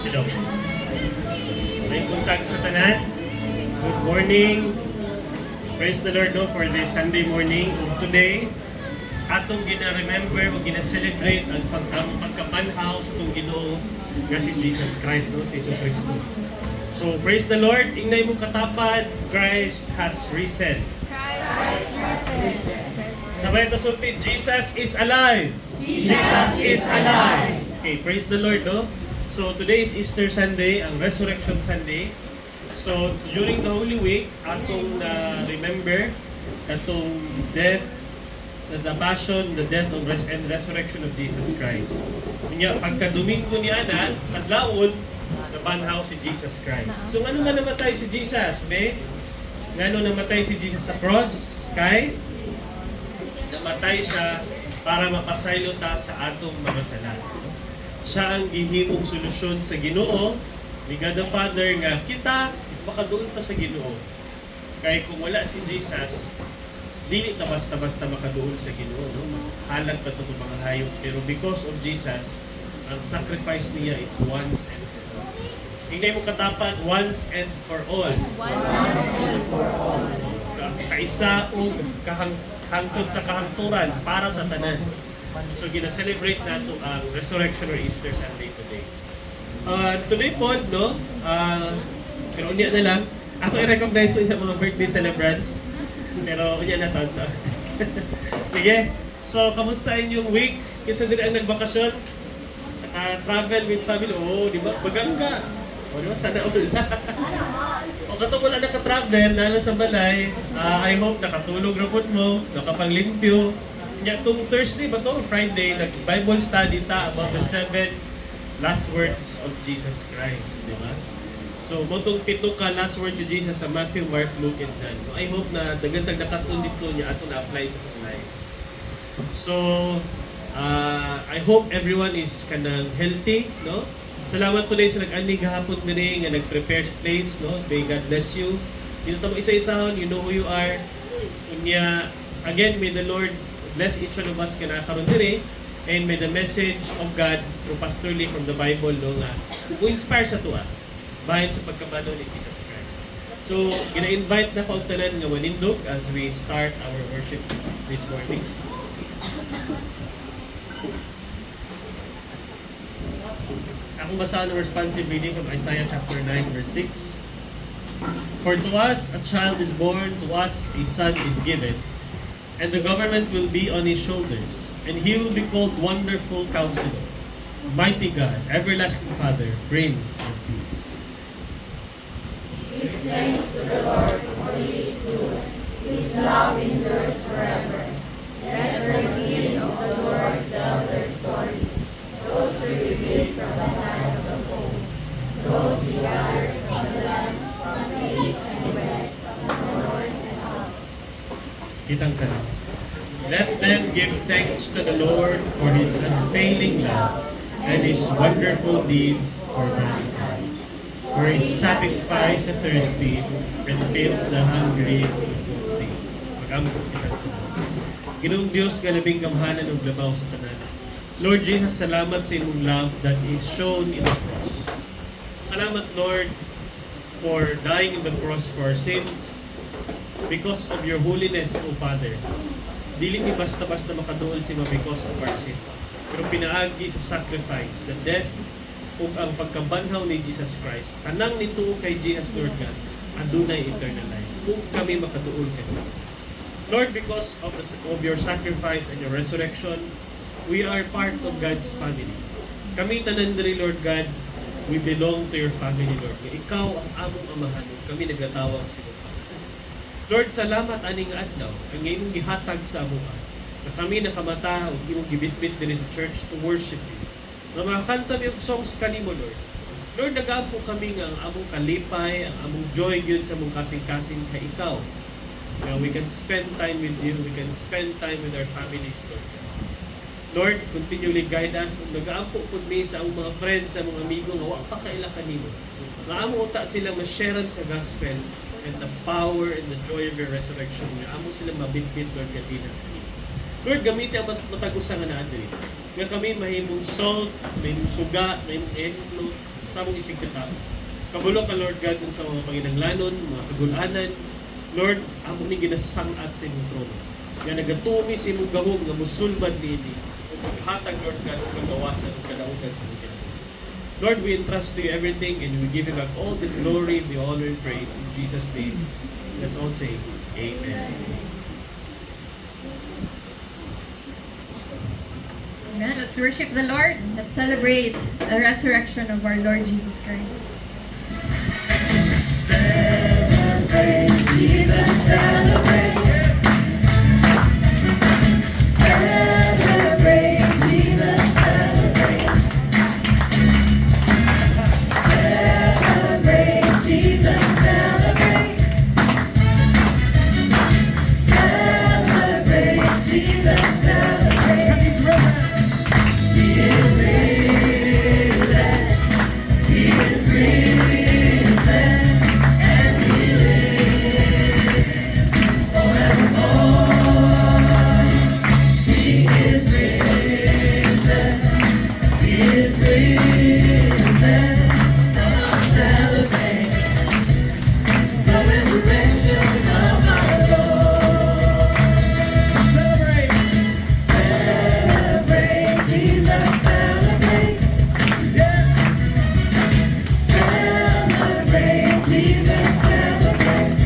Hello. May buntag sa tanan. Good morning. Praise the Lord no, for this Sunday morning of today. Atong gina-remember o gina-celebrate ang pagkabanhaw sa itong Ginoo nga si Jesus Christ, no? Si Jesu Cristo. So, praise the Lord. Ingnay mo katapad, Christ has risen. Christ has risen. Sabay na sulpit, Jesus is alive. Jesus is alive. Okay, praise the Lord, no? So, today is Easter Sunday, ang Resurrection Sunday. So, during the Holy Week, atong remember atong death, the passion, the death of and resurrection of Jesus Christ. Kanya, pagka-Domingo ni Ana, kadlawon, nabanhaw si Jesus Christ. So, ano nga namatay si Jesus, be? Ngano namatay si Jesus sa cross? Kay? Namatay siya para mapasaylo ta sa atong mga sala. Siya ang gihimong solusyon sa Ginoo ni God the Father nga kita makaduol ta sa Ginoo. Kay kung wala si Jesus, dili ta basta-basta makaduol sa Ginoo, no? Halag pa to mga hayop, pero because of Jesus, ang sacrifice niya is once and for all. Hindi mo katapat once and for all. Once and for all. Kaisa o hangtod sa kahangturan para sa tanan. So, gina-celebrate nato ang Resurrection or Easter Sunday today. Today po, no? Pero unya na lang, ako i-recognize ko yung mga birthday celebrants. Pero unya na tanta. Sige. So, kamusta inyong week? Kasi din ang nagbakasyon? Naka-travel with family? Oo, di ba? Bagangga. O, di ba? Sana all. O, katong wala naka-travel, lalo sa balay, I hope nakatulog rapot mo, nakapanglimpyo. Nya itong Thursday ba to? Friday, nag-Bible study ta about the 7 last words of Jesus Christ, di ba? So, motong pito ka last words si Jesus sa Matthew, Mark, Luke, and John. I hope na dagantag nakatun dito niya ato na-apply sa itong life. So, I hope everyone is kanang healthy, no? Salamat po sa nag-anig hapon din nga nag-prepare sa place, no? May God bless you. Dito mo isa-isahon, you know who you are. Unya, again, may the Lord bless each one of us kinakaroon din and may the message of God through Pastor Lee from the Bible no nga inspire sa tuwa bahin sa pagkabanaw ni Jesus Christ. So, gina-invite na ko ang tanan nga manindog as we start our worship this morning. Akong basahan ng responsive reading from Isaiah chapter 9 verse 6. For to us a child is born, to us a son is given, and the government will be on his shoulders, and he will be called Wonderful Counselor, Mighty God, Everlasting Father, Prince of Peace. Give thanks to the Lord, for He is good. His love endures forever. Let the redeemed of the Lord tell their story. Those who redeemed from the hand of the foe, those who gathered from the lands from the east and west, from the north and south. Kitang tanong. Let them give thanks to the Lord for His unfailing love and His wonderful deeds for mankind. For He satisfies the thirsty and fills the hungry with good things. Mag-amot kitang tanong. Ginoong Diyos, galabing gamhanan ng labaw sa tanan. Lord Jesus, salamat sa iyong love that is shown in the cross. Salamat, Lord, for dying in the cross for our sins. Because of your holiness, O Father, dili ni basta-basta makaduol si because of our sin. Pero pinaagi sa sacrifice, the death, ug ang pagkabanhaw ni Jesus Christ. Anang nituo kay Jesus, Lord God, adunay eternal life. Kung kami makaduol kay Lord, because of your sacrifice and your resurrection, we are part of God's family. Kami tanan diri, Lord God, We belong to your family, Lord. Nga ikaw ang among amahan, kami nagatawag sa imo. Lord, salamat aning adlaw ang imong gihatag sa amuha. Na kami nakamata o imong gibitbit diri sa church to worship you. Na makakanta mi og songs kanimo, Lord. Lord, nagaampo kami nga ang among kalipay, ang among joy gyud sa among kasing-kasing kay ikaw. Nga we can spend time with you, we can spend time with our families, Lord. Lord, continually guide us. Nagaampo po mi sa among mga friends, sa mga amigo nga wa pa kaila kanimo. Nga amo uta silang ma-sharean sa gospel and the power and the joy of your resurrection. Nga amo silang mabitbit, Lord, kadina. Lord, gamitin ang matagusan nga na diri. Nga kami mahimong salt, mahimong suga, mahimong ehemplo sa among isig katao. Kabulo ka, Lord God, sa mga panginanglanon, mga kagulanan. Lord, amo ni ginasangat sa imong trono. Nga nagatumi sa imong gahom nga musulbad niini. Maghatag, Lord God, ang kagawasan ang kadaugan sa mga. Lord, we entrust to you everything and we give you back all the glory, the honor, and praise in Jesus' name. Let's all say, Amen. Amen. Let's worship the Lord. Let's celebrate the resurrection of our Lord Jesus Christ. Celebrate Jesus, celebrate. Celebrate Jesus, celebrate. Celebrate Jesus, celebrate. Celebrate Jesus, celebrate. He is risen. He is risen. And he lives forevermore. He is risen. He is risen. Come on, celebrate the resurrection of our Lord. Celebrate. Celebrate Jesus, celebrate. Celebrate Jesus, celebrate. Celebrate Jesus, celebrate.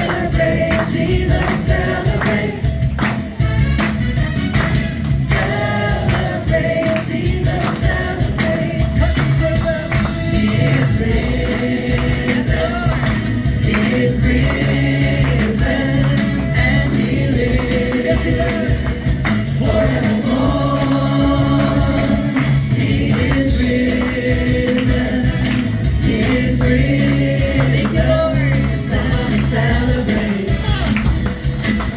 Celebrate Jesus, celebrate. He is risen. He is risen. And he lives forevermore. He is risen. He is risen. Thank you, Lord. Let us celebrate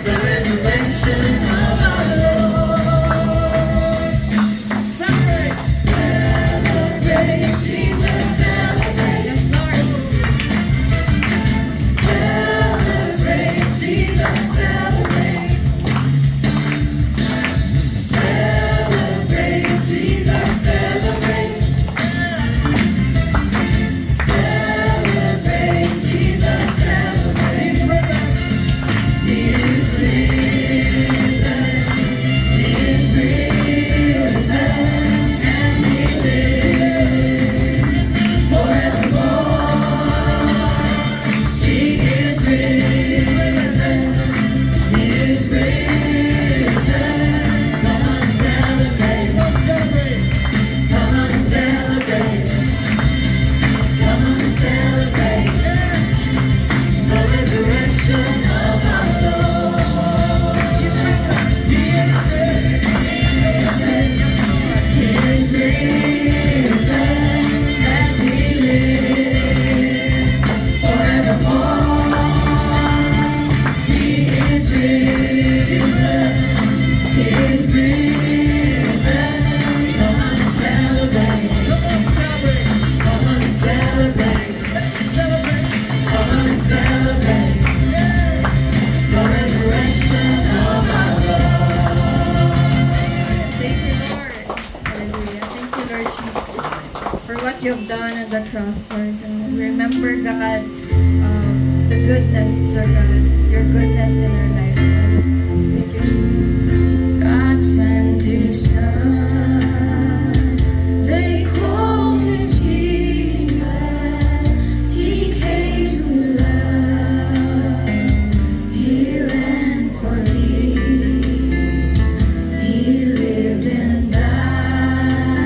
the resurrection of our Lord. Celebrate. Celebrate Jesus, celebrate. Yes, Lord. Celebrate Jesus, celebrate. Celebrate Jesus, celebrate. Celebrate Jesus, celebrate. He is risen. He is risen. And he lives forevermore. He is risen. He is risen. Come on, celebrate. Come on, celebrate. Come on, celebrate the resurrection of our Lord. He is risen. He is risen. And he lives forevermore. He is risen. He is risen. Come on, celebrate. Come on, celebrate. Come on, celebrate the resurrection of our Lord. Thank you, Lord. Hallelujah. Thank you, Lord Jesus, for what you have done on the cross, Lord God. Remember, God, the goodness, Lord God, your goodness in our lives, Lord. Thank you, Jesus. God sent his son. They called him Jesus. He came to love, heal and forgive. He lived and died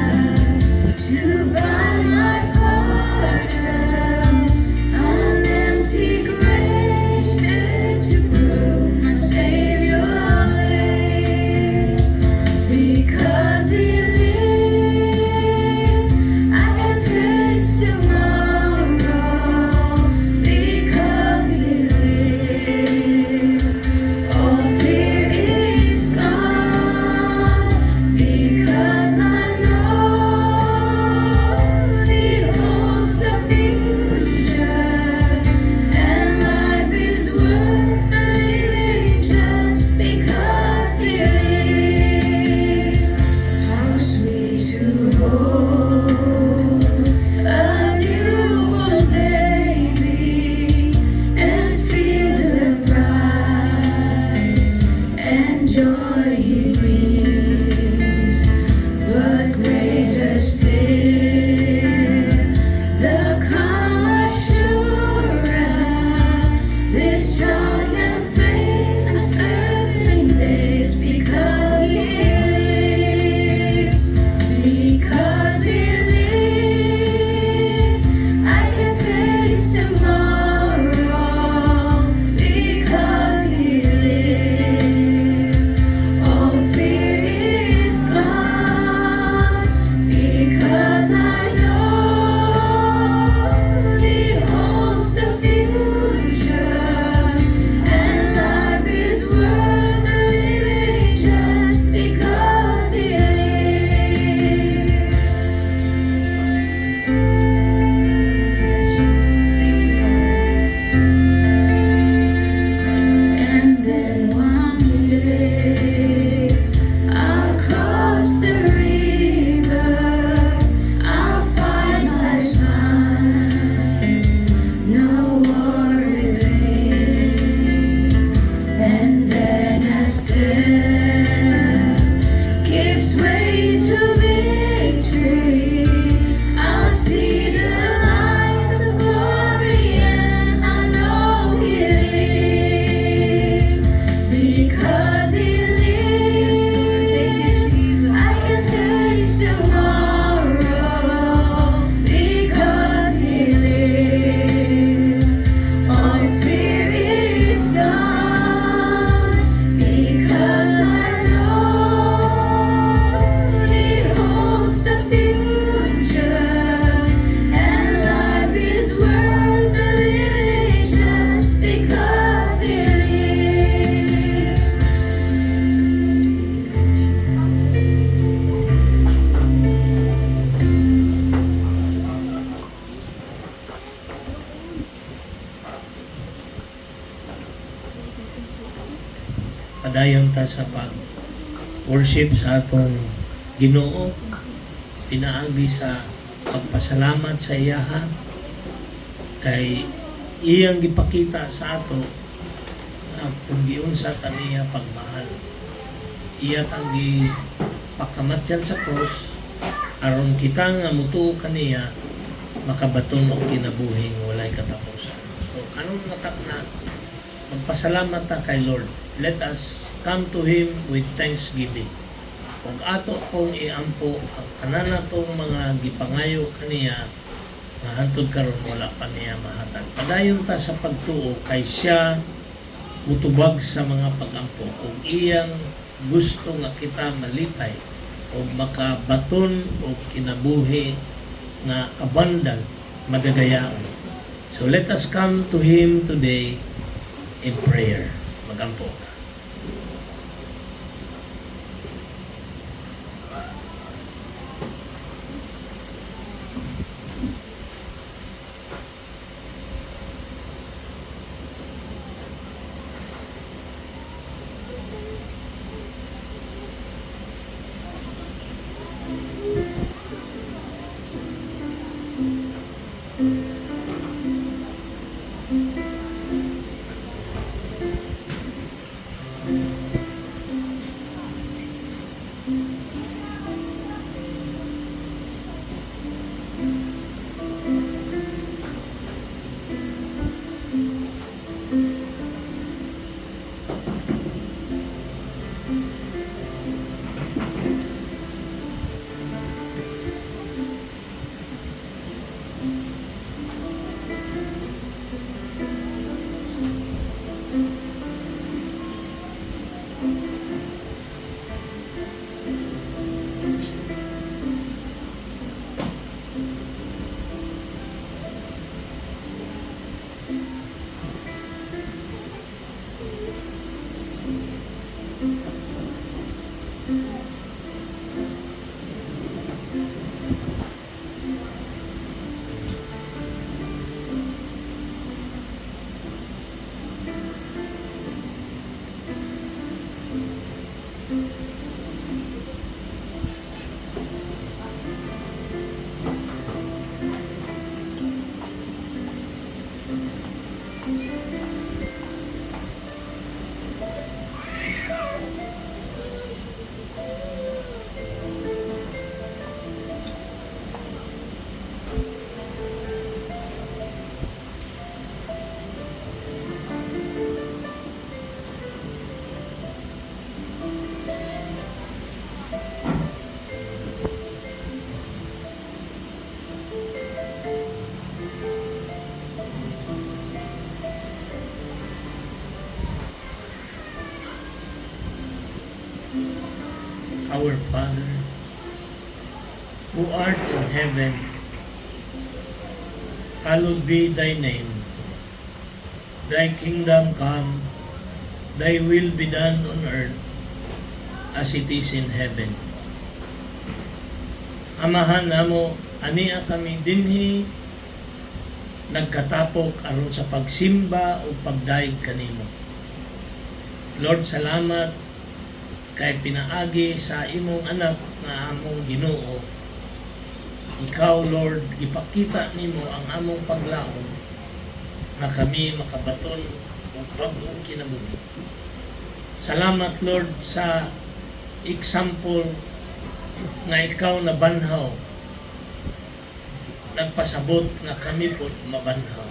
joy He brings, but greater still, the calm assurance this child can face uncertain days because He lives, because He lives. I can face tomorrow because He lives. All fear is gone because I know He holds the future, and life is worth living just because He lives. And then one day I'll cross the river, I'll find my smile, no war with pain. And then as death gives way to victory, I'll see the lights of glory, and I know He lives, because He lives. I can face tomorrow because He lives. All fear is gone because I know He holds the future, and life is worth living just because He lives. Padayon ta sa pag-worship sa atong Ginoo, pinaagi sa pagpasalamat sa iyaha kay iyang gipakita sa ato na kung giunsa kaniya pagmahal. Iya tang gipakamatyan sa cross aron kita nga mutuo kaniya makabaton og kinabuhing walay katapusan. So kanon natak na magpasalamat ta kay Lord. Let us come to Him with thanksgiving. Kung ato pong iampo ang tanan natong mga gipangayo kaniya, mahantod karon wala pa niya mahatag. Padayon ta sa pagtuo kay siya mutubag sa mga pagampo. Kung iyang gusto nga kita malipay o makabaton o kinabuhi na abundant, madagayaan. So let us come to Him today in prayer. Magampo ka. Our Father, who art in heaven, hallowed be thy name. Thy kingdom come, thy will be done on earth as it is in heaven. Amahan namo, ania kami dinhi, nagkatapok aron sa pagsimba o pagdaig kanimo. Lord, salamat kay pinaagi sa imong anak nga among Ginoo. Ikaw, Lord, ipakita nimo ang among paglaom na kami makabaton o bagong kinabuhi. Salamat, Lord, sa example nga ikaw na banhaw, nagpasabot nga kami po mabanhaw.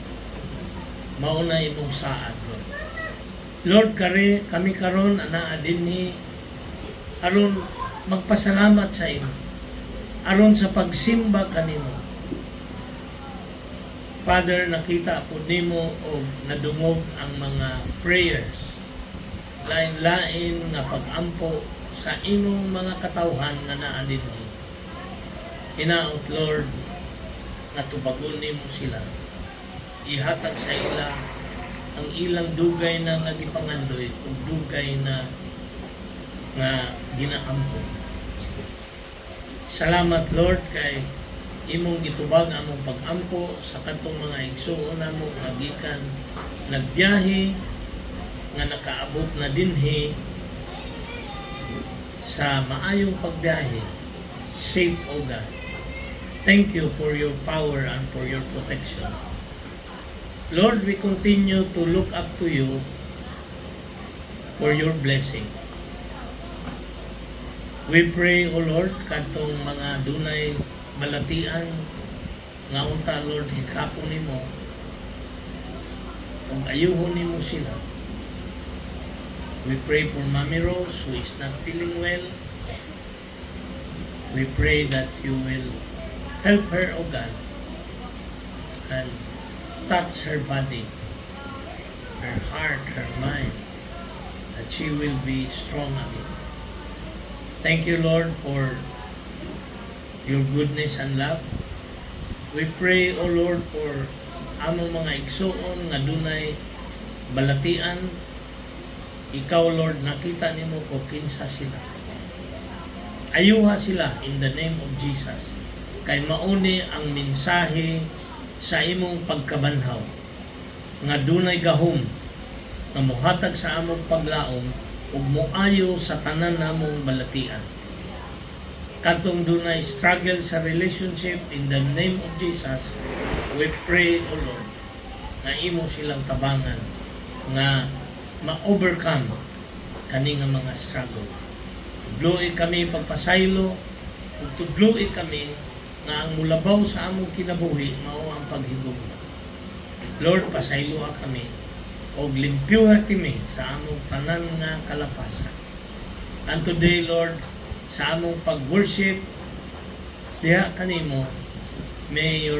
Mauna imong saad, Lord. Lord, kami karon ana dinhi aron magpasalamat sa imo, aron sa pagsimba kanimo. Father, nakita po nimo o nadungog ang mga prayers, lain-lain nga pag-ampo sa imong mga katawhan nga naa dinhi. Hinaot, Lord, nga tubagon nimo sila, ihatag sa ila ang ilang dugay na nga gipangandoy o dugay na nga ginaampo. Salamat, Lord, kay imong gitubag among pag-ampo sa katong mga igsuon namo nga gikan nagbiyahe nga nakaabot na dinhi sa maayong pagbiyahe, safe, O God. Thank you for your power and for your protection. Lord, we continue to look up to you for your blessing. We pray, O Lord, katong mga dunay balatian nga unta, Lord, hikapon nimo ug ayuhon nimo sila. We pray for Mami Rose, who is not feeling well. We pray that you will help her, O God, and touch her body, her heart, her mind, that she will be strong again. Thank you, Lord, for your goodness and love. We pray, O Lord, for among mga igsuon nga dunay balatian. Ikaw, Lord, nakita nimo ko kinsa sila. Ayuha sila in the name of Jesus. Kay mauni ang mensahe sa imong pagkabanhaw nga dunay gahom nga mohatag sa among paglaom ug moayo sa tanan namong balatian. Katong dunay struggle sa relationship, in the name of Jesus, we pray, O Lord, nga imo silang tabangan nga ma-overcome kani nga mga struggle. Tudloy kami pagpasaylo ug tudloy kami nga ang mulabaw sa among kinabuhi mao ang paghigugma. Lord, pasayloa kami og limpyuha kami sa among tanan nga kalapasan. And today, Lord, sa among pag-worship diha kanimo, may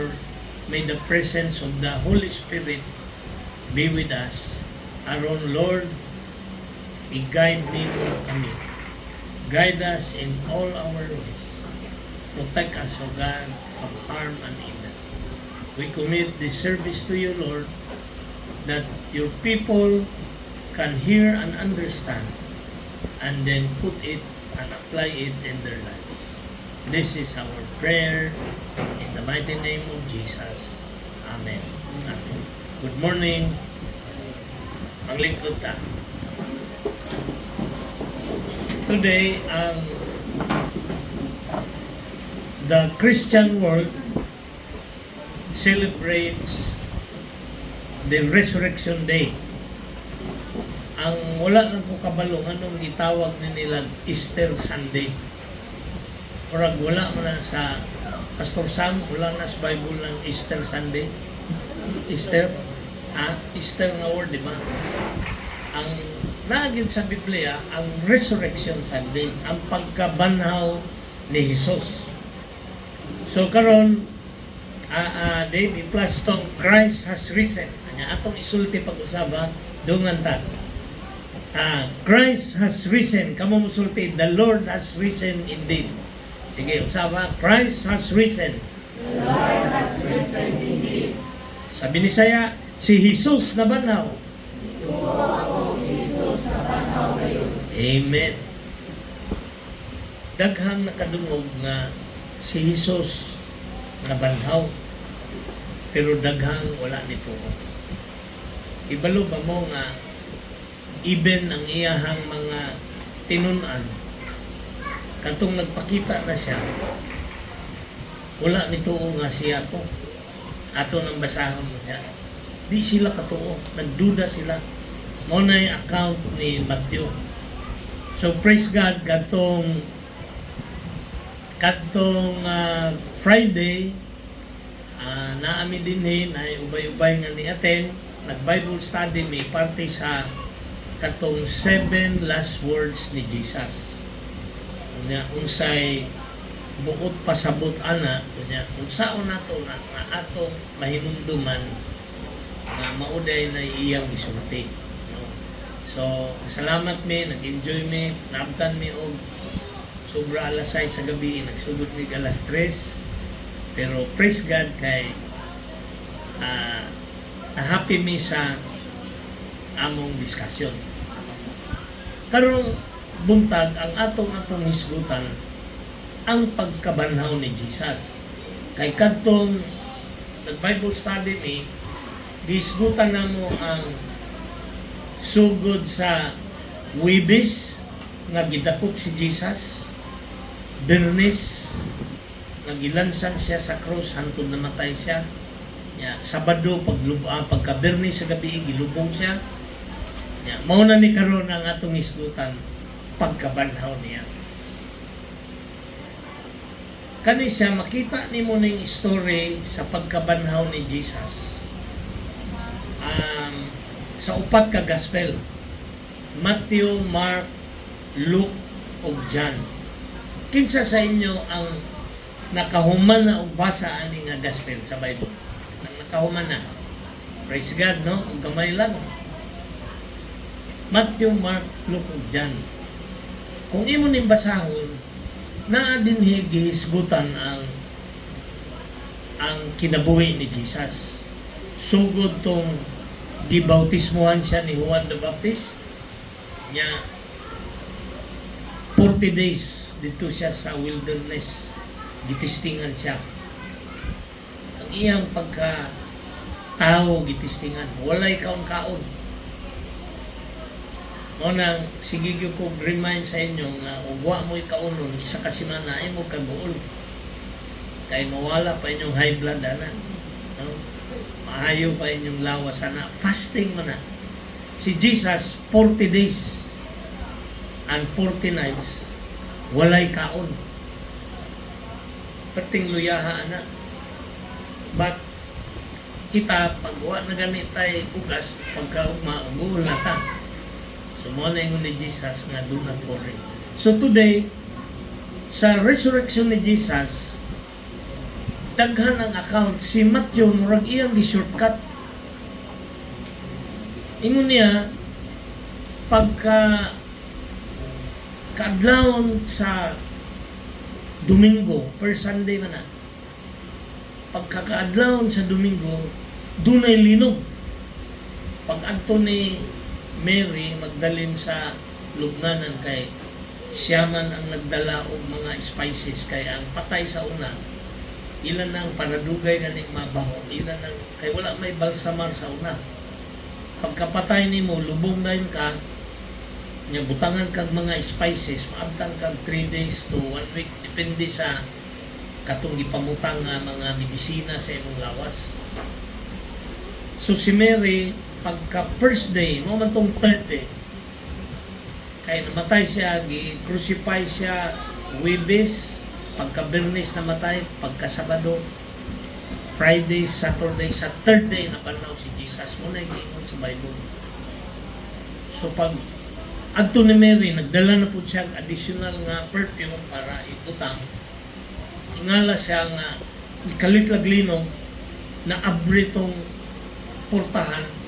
the presence of the Holy Spirit be with us. Aron, Lord, i-guide nimo kami. Guide us in all our ways. Protect us, O God, from harm and evil. We commit this service to you, Lord, that your people can hear and understand and then put it and apply it in their lives. This is our prayer in the mighty name of Jesus. Amen. Amen. Good morning. Ang lingkod ta. Today, the Christian world celebrates the Resurrection Day. Ang wala lang ko kabalo anong gitawag nila Easter Sunday. Orag wala man na sa Pastor Sam, wala na sa Bible ng Easter Sunday. Easter, Easter nga word, di ba? Ang naagin sa Biblia, ang Resurrection Sunday, ang pagkabanhaw ni Jesus. So karon, David plus tong Christ has risen. Anya atong isulti pag-usaba dungan ta. Christ has risen. Kamo musulti, the Lord has risen indeed. Sige, usawa, Christ has risen. The Lord has risen indeed. Sabi ni Saya, si Jesus na banaw. Tuo ako si Jesus na banaw kayo. Amen. Daghang nakadungog nga si Jesus na banhaw, pero daghang wala nito. Ibalo ba mo nga even ang iyahang mga tinunan katong nagpakita na siya, wala nito nga siya to. Ato nang basahon mo niya, di sila katuo, nagduda sila. Mo na yung account ni Matthew. So praise God, katong Friday, naami din na ubay-ubay nga ni aten, nag-Bible study may parte sa katong 7 last words ni Jesus. Unya unsay buot pasabot ana, unya unsaon nato na nga atong mahinumduman na mauday na iyang gisulti. No? So, salamat mi, nag-enjoy mi, naabtan mi og sobra alas 6 sa gabi, nagsugod mi alas 3. Pero praise God kay happy mi sa among diskusyon. Karong buntag ang atong hisgutan ang pagkabanhaw ni Jesus. Kay kadtong nag-Bible study mi, gihisgutan namo ang sugod sa Wibis nga gidakop si Jesus, Bernes nga gilansan siya sa krus hangtod namatay siya. Ya, Sabado pagka Bernes sa gabi gilubong siya. Ya, mao na ni karon ang atong hisgutan pagkabanhaw niya. Kani siya makita nimo ning story sa pagkabanhaw ni Jesus. Sa upat ka gospel, Matthew, Mark, Luke ug John. Kinsa sa inyo ang nakahuman na og basa ani nga gospel sa Bible? Ang nakahuman na. Praise God, no? Ug gamay lang. Matthew, Mark, Luke ug John. Kung imo ning basahon, naa dinhi gihisgutan ang kinabuhi ni Jesus. Sugod tong gibautismohan siya ni Juan the Baptist, nya 40 days dito siya sa wilderness, gitistingan siya. Ang iyang pagka-tao gitistingan, walay kaon-kaon. O nang sige ko remind sa inyo nga ugwa mo ikaunon isa ka semana ay mo kaguol kay mawala pa inyong high blood ana, no? Maayo pa inyong lawas ana, fasting man na. Si Jesus 40 days and 40 nights walay kaon, perting luyaha ana. But kita pagwa na ganitay ugas pagka maugol na ta. So, mo na yung ni Jesus nga do not worry. So, today, sa resurrection ni Jesus, daghan ang account. Si Matthew, murag iyang di-shortcut. Ingon niya, pagka kaadlawon sa Domingo, per Sunday man na, pagka kaadlawon sa Domingo, dunay linog. Pag-adto ni Mary magdalin sa lubnganan kay siya man ang nagdala og mga spices kay ang patay sa una ilan ang panadugay ganing mabaho, ilan ang kay wala may balsamar sa una. Pagkapatay nimo lubong na yun ka nya butangan kag mga spices, maabtan kag 3 days to 1 week depende sa katong gipamutang nga mga medisina sa imong lawas. So si Mary pagka first day, mo man tong third day, kaya namatay siya, gi-crucify siya, Wibis, pagka Bernes namatay, pagka Sabado, Friday, Saturday, sa third day na banaw si Jesus, mo na giingon sa Bible. So pag adto ni Mary, nagdala na po siya additional nga perfume para ibutang, ingala siya nga ikalitlaglino na abri tong portahan.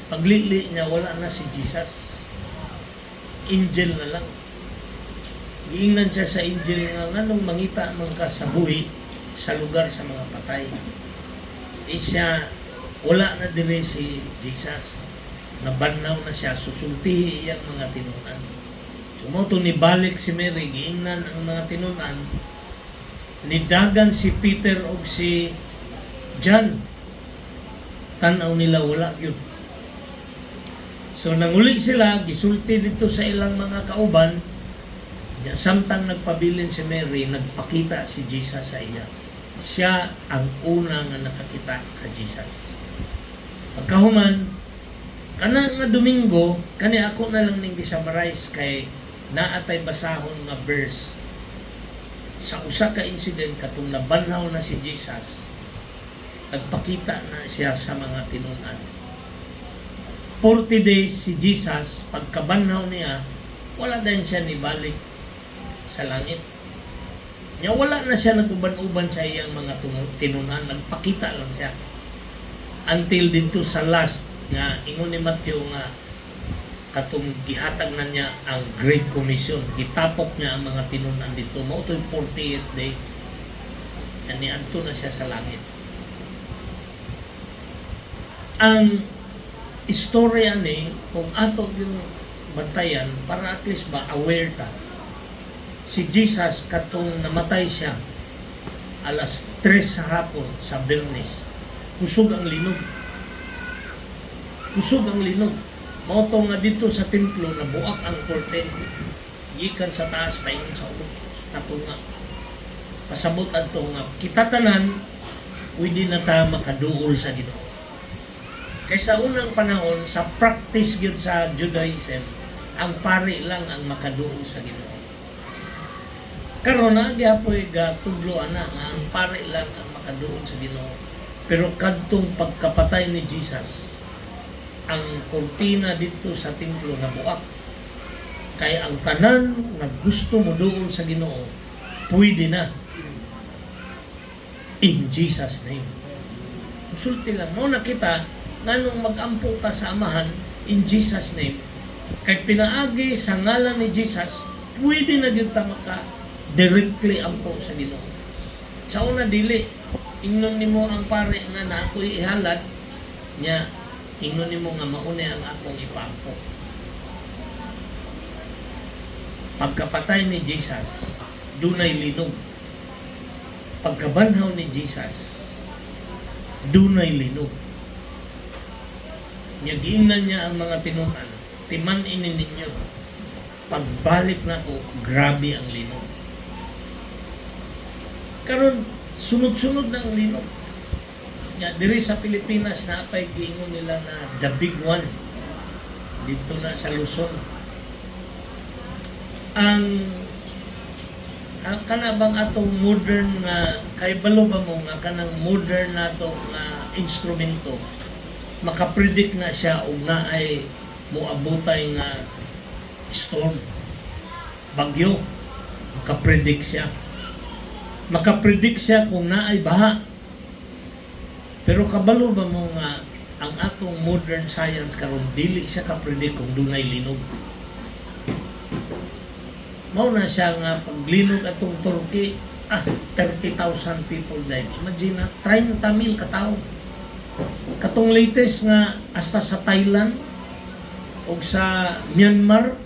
Paglili niya, wala na si Jesus. angel na lang. Giingnan siya sa angel nga nganong mangita man ka sa buhi sa lugar sa mga patay. Siya wala na dire si Jesus. Nabannaw na siya, susultihi iyang mga tinunan. Sumoto ni balik si Mary, giingnan ang mga tinunan, nidagan si Peter o si John. Tanaw nila wala yun. So nanguli sila, gisulti dito sa ilang mga kauban, samtang nagpabilin si Mary, nagpakita si Jesus sa iya. Siya ang una nga nakakita ka Jesus. Pagkahuman, kana nga Domingo, kani ako na lang ning gi-summarize kay naatay basahon nga verse sa usa ka incident katong nabanhaw na si Jesus, nagpakita na siya sa mga tinunan. 40 days si Jesus, pagkabanhaw niya, wala din siya nibalik sa langit. Nya wala na siya naguban-uban sa iyang mga tinunan, nagpakita lang siya. Until dito sa last nga ingon ni Matthew nga katong gihatag na niya ang Great Commission, gitapok niya ang mga tinunan dito, mao to'y 40th day, ani adto na siya sa langit. Ang istorya ni kung ato yung bantayan para at least ba aware ta, si Jesus katong namatay siya alas 3 sa hapon sa Bernes, kusog ang linog. Kusog ang linog. Mauto nga dito sa templo na buak ang curtain. Gikan sa taas paingon sa ubos. Natunga. Pasabot adto nga kita tanan pwede na ta makaduol sa Ginoo. Kaysa unang panahon sa practice gyud sa Judaism, ang pari lang ang makaduol sa Ginoo. Karon na gyapoy ga tudlo ana nga ang pari lang ang makaduol sa Ginoo. Pero kadtong pagkapatay ni Jesus, ang kortina dito sa templo na buak. Kaya ang tanan nga gusto mo doon sa Ginoo, pwede na. In Jesus' name. Usulti lang. No, nakita, nganong mag-ampo ka sa Amahan, in Jesus' name. Kay pinaagi sa ngalan ni Jesus, pwede na dito maka directly ampo sa Ginoo. Sa una dili, ingnon nimo ang pare nga na ako ihalad niya, ingnon nimo nga mauni ang akong ipampo. Pagkapatay ni Jesus, dunay linog. Pagkabanhaw ni Jesus, dunay linog. Niya giingnan niya ang mga tinunan, timan ini ninyo. Pagbalik na ko, grabe ang linog. Karon sunod-sunod na ang linog. Nga, diri sa Pilipinas na apay giingon nila na the big one dito na sa Luzon. Ang kana bang atong modern nga kay balo ba mo nga kanang modern nato nga instrumento makapredict na siya og naay moabotay nga storm, bagyo, makapredict siya. Makapredict siya kung naay baha. Pero kabalo ba mo nga ang atong modern science karon dili siya ka-predict kung dunay linog. Mao na siya nga paglinog atong Turkey, 30,000 people died. Imagine na 30,000 ka tawo. Katong latest nga hasta sa Thailand o sa Myanmar,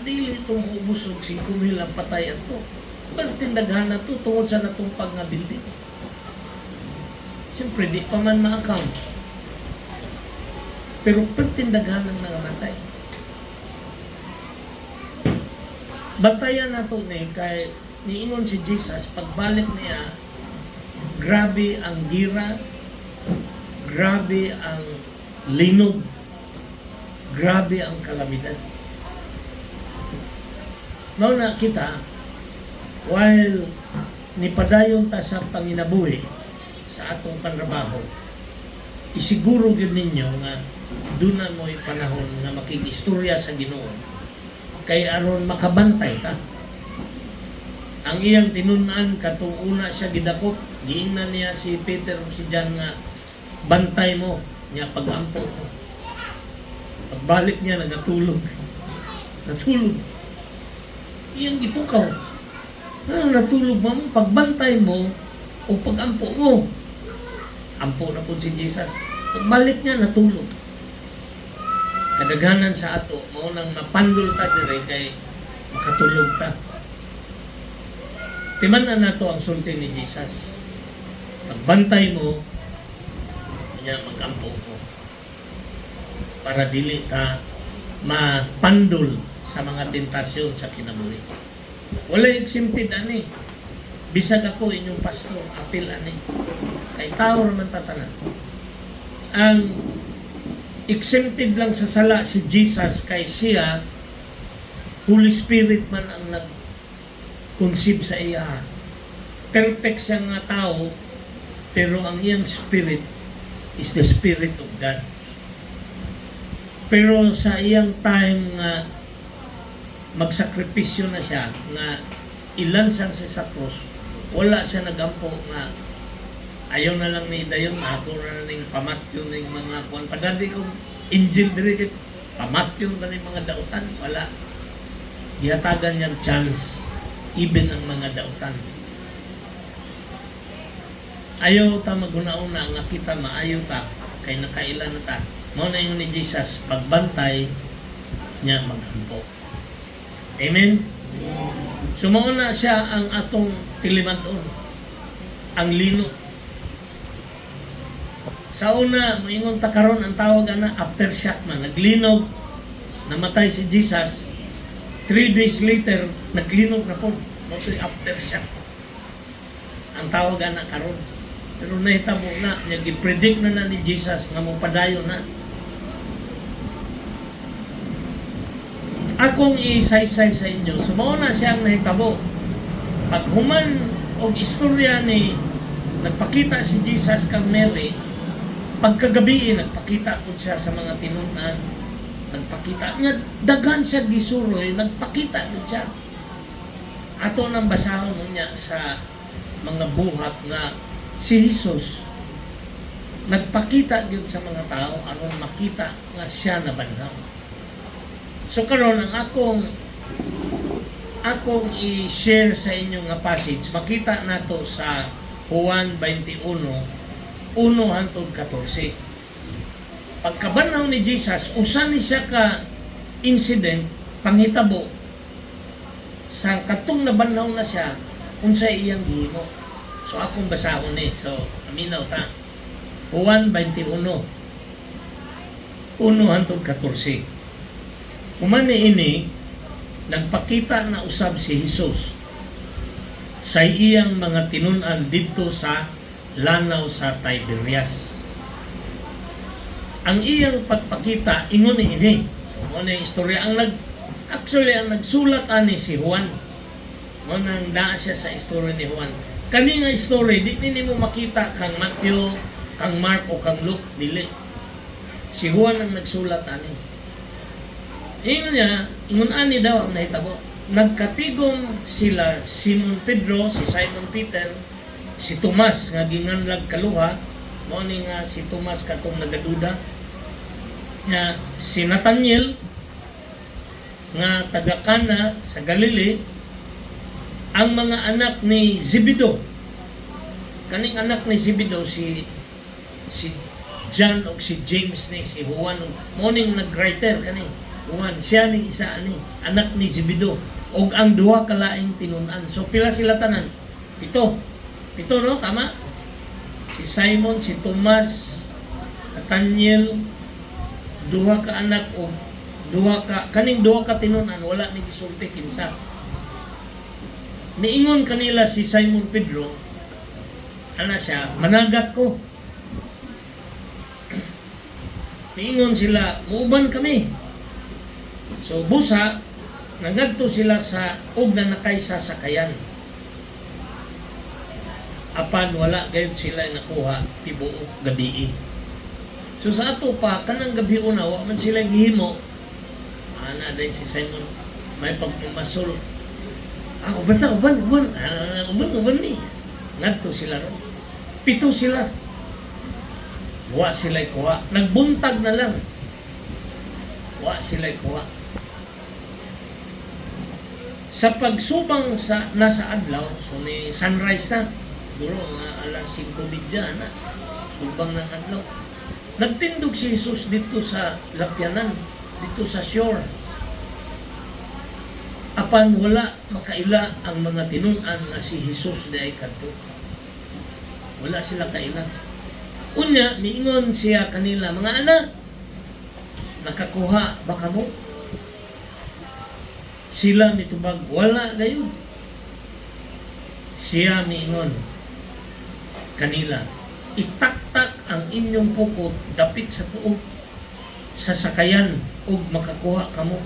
dili itong ubos og 5,000 ang patay ato. Pagtindaghan na to tungod sa natumpag nga building. Siyempre, di pa man ma-account. Pero pagtindaghan ang nangamatay. Bantayan na to kay niingon si Jesus, pagbalik niya, grabe ang gira, grabe ang linog, grabe ang kalamidad. Mao na kita, while nipadayon ta sa panginabuhi sa atong panrabaho, isiguro gyud ninyo nga duna mo'y panahon nga makikistorya sa Ginoo kay aron makabantay ta. Ang iyang tinunan katong una siya gidakop, giingnan niya si Peter o si John nga bantay mo niya pagampo mo. Pagbalik niya nagatulog. natulog. Iyang gipukaw. Ano natulog mo? Pagbantay mo o pagampo mo. Ampo na po si Jesus. Pagbalik niya, natulog. Kadaghanan sa ato, mo nang mapandol ta dire kay makatulog ta. Timan na to ang sulti ni Jesus. Pagbantay mo, niya magampo mo. Para dili ka mapandol sa mga tentasyon sa kinabuhi. Wala exempted ani. Bisag ako inyong pastor, apil ani. Kay tao naman tatanan. Ang exempted lang sa sala si Jesus kay siya, Holy Spirit man ang nag-conceive sa iya. Perfect siya nga tao, pero ang iyang spirit is the Spirit of God. Pero sa iyang time nga magsakripisyo na siya, nga ilansang siya sa cross, wala siya nagampo nga ayaw na lang ni dayon, ako na ning pamatyon ng mga kuwan. Padali kong angel diri, pamatyon na ng mga dautan, wala. Ihatagan niyang chance, even ang mga dautan. Ayaw ta maguna-una nga kita maayo ta, kay nakailan na ta. Mao na yung ni Jesus, pagbantay niya maghampo. Amen? Sumauna siya ang atong tilimanon, ang lino. Sa una, moingon ta karon ang tawag ana aftershock man. Naglinog, namatay si Jesus. 3 days later, naglinog na po. Ito'y aftershock. Ang tawag ana karon. Pero nahitabo na, niya gipredict na ni Jesus nga mo padayon na. Akong isaysay sa inyo, sumauna siyang nahitabo. Pag human og istorya ni nagpakita si Jesus kang Mary, pagkagabi nagpakita po siya sa mga tinunan, nagpakita niya, daghan siya gisuroy, nagpakita din siya. Ato nang basahon niya sa mga buhat nga si Jesus nagpakita din sa mga tao aron makita nga siya na banhaw. So karon ang akong i-share sa inyo nga passage, makita nato sa Juan 21, 1 hangtod 14. Pagkabanaw ni Jesus, usa ni siya ka incident, panghitabo, sa katong nabanaw na siya, unsay iyang gihimo. So akong basahon ni. So, aminaw ta. Juan 21, 1 hangtod 14. Umani ini, nagpakita na usab si Jesus sa iyang mga tinunan dito sa lanaw sa Tiberias. Ang iyang pagpakita, ingon ni ini. So, ano yung istorya? Ang nagsulat ani si Juan. Ano nang daa siya sa istorya ni Juan. Kani nga story, di nini mo makita kang Matthew, kang Mark o kang Luke, dili. Si Juan ang nagsulat ani. Ingon ani daw ang nahitabo. Nagkatigom sila Simon Pedro, si Simon Peter, si Tomas nga ginganlag kaluha, mo ni nga si Tomas katong nagaduda. Nga si Nathaniel nga taga Cana sa Galilee, ang mga anak ni Zebedeo. Kaning anak ni Zebedeo si John o si James ni si Juan, morning nag-writer kani Juan, siya ni isa ani anak ni Zebedeo og ang duha ka laing tinunan. So pila sila tanan? Pito no, tama? Si Simon, si Tomas, Nathaniel, duha ka anak o kaning duha ka tinunan, wala ni gisulti kinsa. Niingon kanila si Simon Pedro, ana siya, managat ko. Niingon sila, muuban kami. So busa, nagadto sila sa og na nakay sa sakayan. Apan wala gayud sila nakuha tibuok gabi. So sa ato pa kanang gabi una wa man sila gihimo. Ana din si Simon may pagmamasol. Uban ni. Ngadto sila ron. 7 sila. Wa sila kuha. Nagbuntag na lang. Wa sila kuha. Sa pagsubang sa nasa adlaw, so ni sunrise na, siguro mga alas 5:30 na, subang ng adlaw. Nagtindog si Jesus dito sa lapyanan, dito sa shore. Apan wala makaila ang mga tinunan nga si Jesus di ay kadto. Wala sila kaila. Unya, miingon siya kanila, mga anak, nakakuha ba kamo? Sila mitubag, wala gayon. Siya miingon kanila, itaktak ang inyong pukot dapit sa tuog sa sakayan ug makakuha kamo.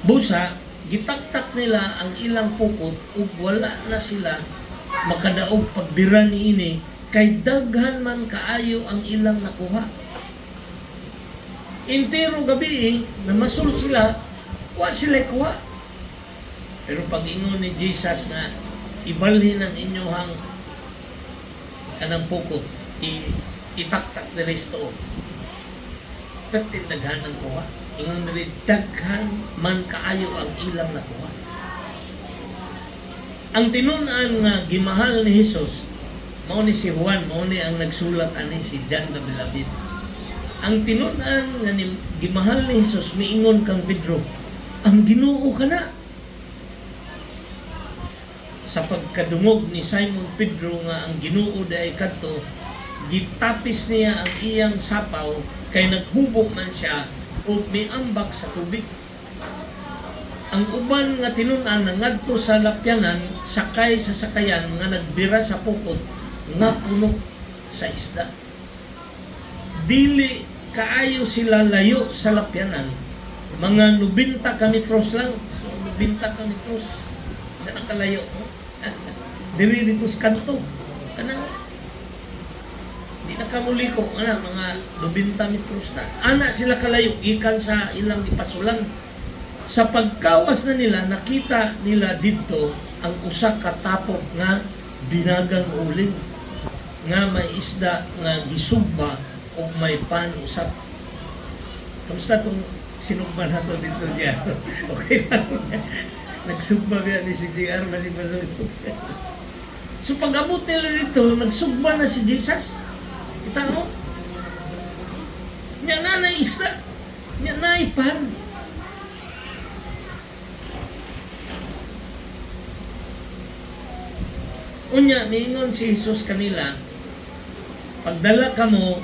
Busa, gitaktak nila ang ilang pukot ug wala na sila makadaog pagbira niini kay daghan man kaayo ang ilang nakuha. Intero gabi na masulod sila, wa sila kuha. Pero pag-ingon ni Jesus na ibalhin ang inyong kanang pukot, itaktak na resto. Pertin daghan ang kuha. Ingon na rin, daghan man kaayo ang ilang nakuha. Ang tinunan nga gimahal ni Jesus, mao ni si Juan, mao ni ang nagsulat ani si John the Beloved. Ang tinunan nga gimahal ni Jesus, miingon kang Pedro, ang Ginoo ka na. Sa pagkadungog ni Simon Pedro nga ang Ginoo day kadto, gitapis niya ang iyang sapaw kay naghubog man siya o miambak sa tubig. Ang uban nga tinunan na ngadto sa lapyanan, sakay sa sakayan nga nagbira sa pukot nga puno sa isda. Dili kaayo sila layo sa lapyanan, mga 90 kilometros lang. So 90 kilometros sa nakalayo, no? Diri dito sa kanto kanang di na kamuli ko mga 90 metros na ana sila kalayo gikan sa ilang ipasulan. Sa pagkawas na nila, nakita nila dito ang usa ka tapok nga binagang uling nga may isda nga gisugba o may pan usap. Kamusta itong sinugba na to dito dyan? Okay lang. Nagsugba niya ni si JR na si Basulog. So pag-abot nila dito, nagsugba na si Jesus. Kita mo? Nya na isda. Nya na pan. Unya, miingon si Jesus kanila, pagdala ka mo,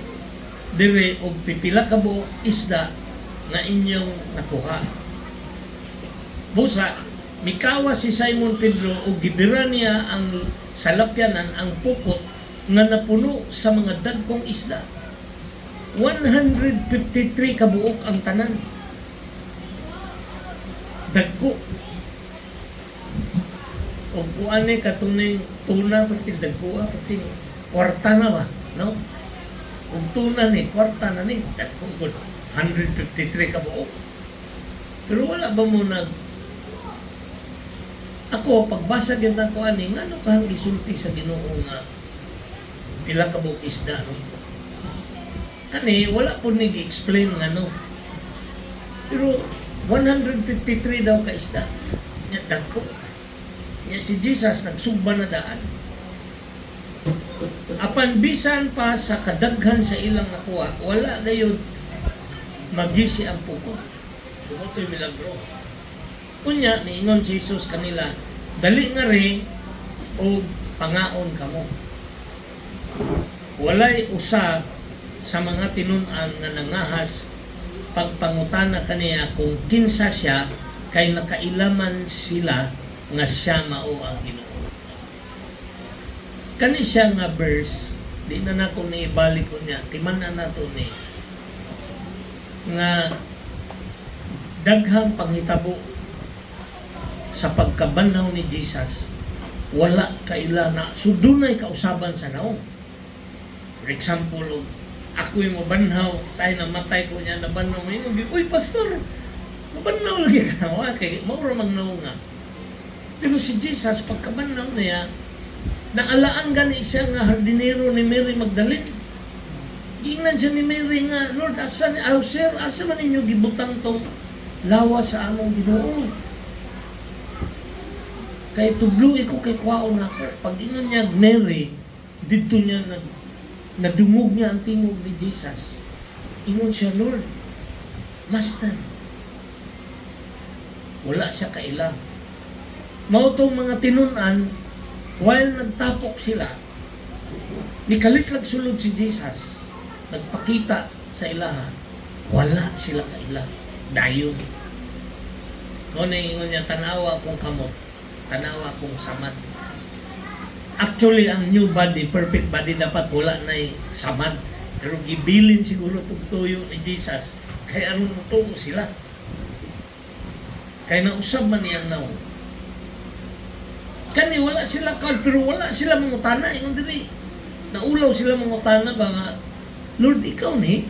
dire o pipila ka mo isda nga inyong nakuha. Busa, mikawa si Simon Pedro o gibira niya ang salapyanan, ang pukot nga napuno sa mga dagkong isda. 153 kabuok ang tanan. Dagko. O kuane katuning tuna pati dagko pati kwarta na ba, no? Kung tuna ni kwarta na ni dagko gud 153 kabuok. Pero wala ba mo ako pagbasa gyud nako ani ngano ka gisulti sa Ginoo nga pila ka buok isda, no? Kani wala po ni gi-explain ngano. Pero 153 daw ka isda. Nya dagko. Nya si Jesus nagsugba na daan. Apan bisan pa sa kadaghan sa ilang nakuha, wala gayud magisi ang pukot. Sumotoy milagro. Kunya niingon si Jesus kanila, dali nga rin o pangaon kamo. Walay usa sa mga tinunan nga nangahas pagpangutana kaniya kung kinsa siya kay nakailaman sila nga siya mao ang Ginoo. Kani siya nga verse, di na nako ni ibalik ko niya, timan-an nato ni nga daghang panghitabo sa pagkabanaw ni Jesus, wala kaila na sudunay kausaban sa naong. For example, ako'y mabanhaw, tayo namatay ko niya, nabanhaw mo yun, uy pastor, mabanhaw lagi ka na, kaya maura magnaw nga. Pero si Jesus, pagkabanaw niya, naalaan gani siya nga hardinero ni Mary Magdalene. Ingnan siya ni Mary nga, Lord, asa man ninyo gibutang tong lawa sa among Ginoo? Kay tublu'i ko kay kwaon ako. Pag ingon niya Mary, dito niya nadungog niya ang tingog ni Jesus. Ingon siya, Lord, Master, wala siya kailang. Mao tong mga tinunan, while nagtapok sila, nikalitlag sulod si Jesus, nagpakita sa ilaha, wala sila kailang. Dayon. Noon na ingon niya, tanawa akong kamot, tanawa akong samad. Actually, ang new body, perfect body, dapat wala na samad. Pero gibilin siguro itong tuyo ni Jesus, kaya anong mutungo sila. Kaya nausab man niyang naon. Kani wala sila kal, pero wala sila mangutana. Ingon diri, naulaw sila mangutana ba nga, Lord, ikaw ni?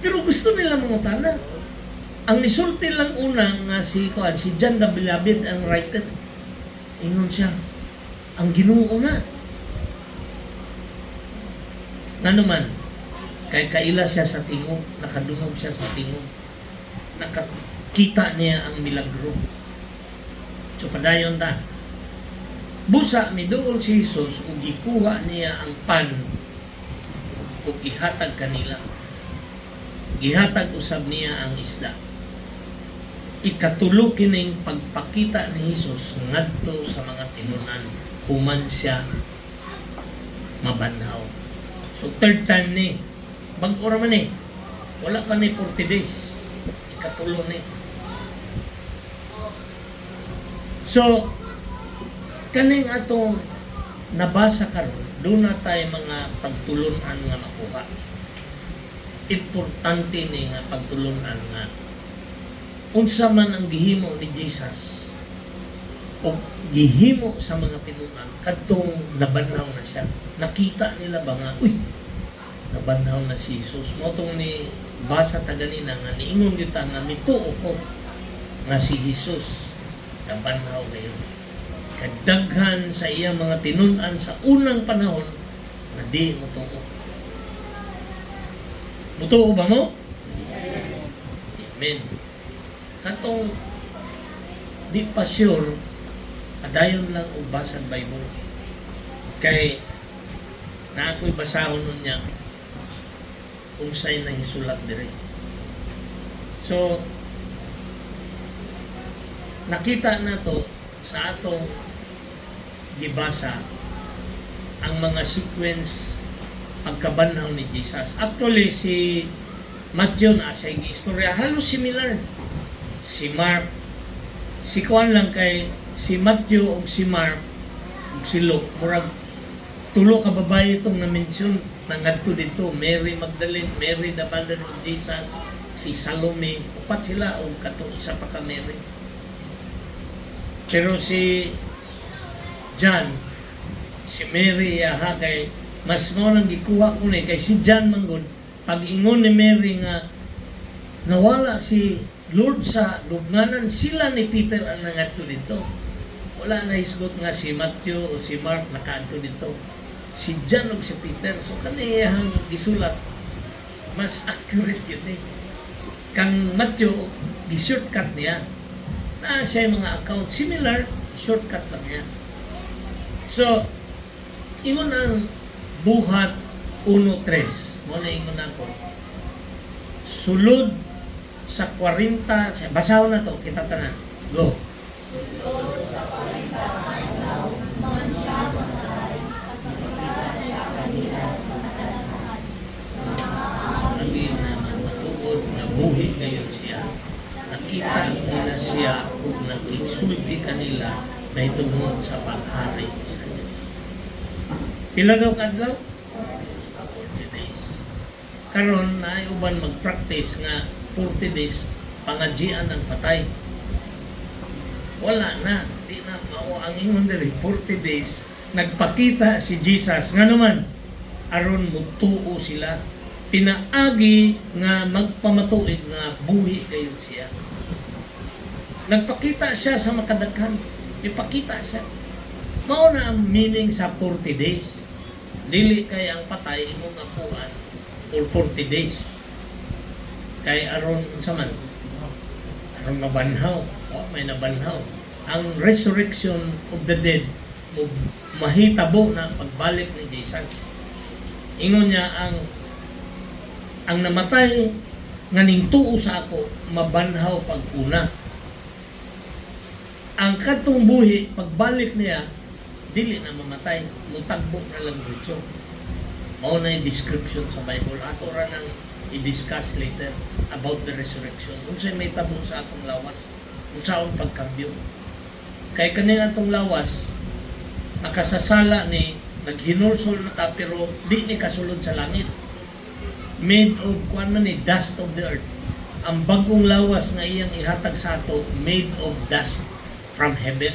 Pero gusto nila mangutana. Ang nisulti lang una nga si John the Beloved ang writer. Ingon siya, ang Ginoo na. Nga naman, kay kaila siya sa tingog, nakadungog siya sa tingog, nakakita niya ang milagro. So padayon ta. Busa miduol si Jesus ug gikuha niya ang pan ug gihatag kanila. Gihatag usab niya ang isda. Ikatulo kining pagpakita ni Jesus ngadto sa mga tinunan human siya mabanhaw. So third time ni bag-o ra man ni. Wala pa ni 40 days. Ikatulo ni. So kaning atong nabasa karon, doon na tayo mga pagtulunan nga makuha. Importante ni nga pagtulunan nga unsa man ang gihimo ni Jesus o gihimo sa mga tinunan kadtong nabanhaw na siya. Nakita nila ba nga, uy, nabanhaw na si Jesus. Motong ni basa ta ganina nga niingon gyud ta nga mituo ko nga si Jesus nabanhaw na yun. Kadaghan sa iyang mga tinunan sa unang panahon na di mutuo. Mutuo ba mo? Amen. Katong di pa sure, adayon lang o basag Bible. Kay na ako'y basahon nun niya unsay na hisulat dire. So, nakita na to sa atong gibasa ang mga sequence pagkabanhaw ni Jesus. Actually, si Matthew na sa istorya, halos similar. Si Mark, si Kuan lang kay si Matthew o si Mark o si Luke, murag tulo ka babae itong na-mention nangadto dito, Mary Magdalene, Mary the mother of Jesus, si Salome, upat sila o katong isa pa ka Mary. Pero si John, si Mary ha kay mas mo nang gikuha ko ni kay si John manggod pag ingon ni Mary nga nawala si Lord sa lubnganan, sila ni Peter ang nangadto dito. Wala na isgot nga si Matthew o si Mark nakaadto dito. Si John o si Peter. So kaniyang gisulat mas accurate yun eh. Kang Matthew, gi-shortcut niya. Na siya yung mga account similar, shortcut lang niya. So, ingon ang buhat 1:3. Mo na ingon ako. Sulod sa 40, basahon na to, kita tanan. Go. Sulod sa 40 adlaw, man siya patay, at nagpakita siya kanila sa kadaghan. Sa mga Lagi naman matuod na buhi ngayon siya. Nakita nila siya ug nakigsulti kanila na itungod sa paghari sa Dios. Pila daw kadlaw? 40 days. Karon na uban mag-practice nga 40 days pangadjian ang patay. Wala na, di na mao ang ingon diri 40 days nagpakita si Jesus nga naman aron mutuo sila, pinaagi nga magpamatuig nga buhi kayo siya. Nagpakita siya sa makadaghan, ipakita siya. Mao na ang meaning sa 40 days. Dili kay ang patay imong apuan for 40 days. Kay aron sa man aron mabanhaw, o may nabanhaw. ang resurrection of the dead o mahitabo na pagbalik ni Jesus. Ingon niya ang namatay nga ningtuo sa ako mabanhaw pag-una. Ang katong buhi pagbalik niya dili na mamatay, mutagbo na lang dito. Mao na yung description sa Bible. Ato ra nang i-discuss later about the resurrection. Unsay may tabo sa atong lawas, unsaon pagkambyo. Kay kani atong lawas nakasasala ni naghinulsol na ta pero di ni kasulod sa langit. Made of kuan man ni dust of the earth. Ang bagong lawas nga iyang ihatag sa ato made of dust from heaven.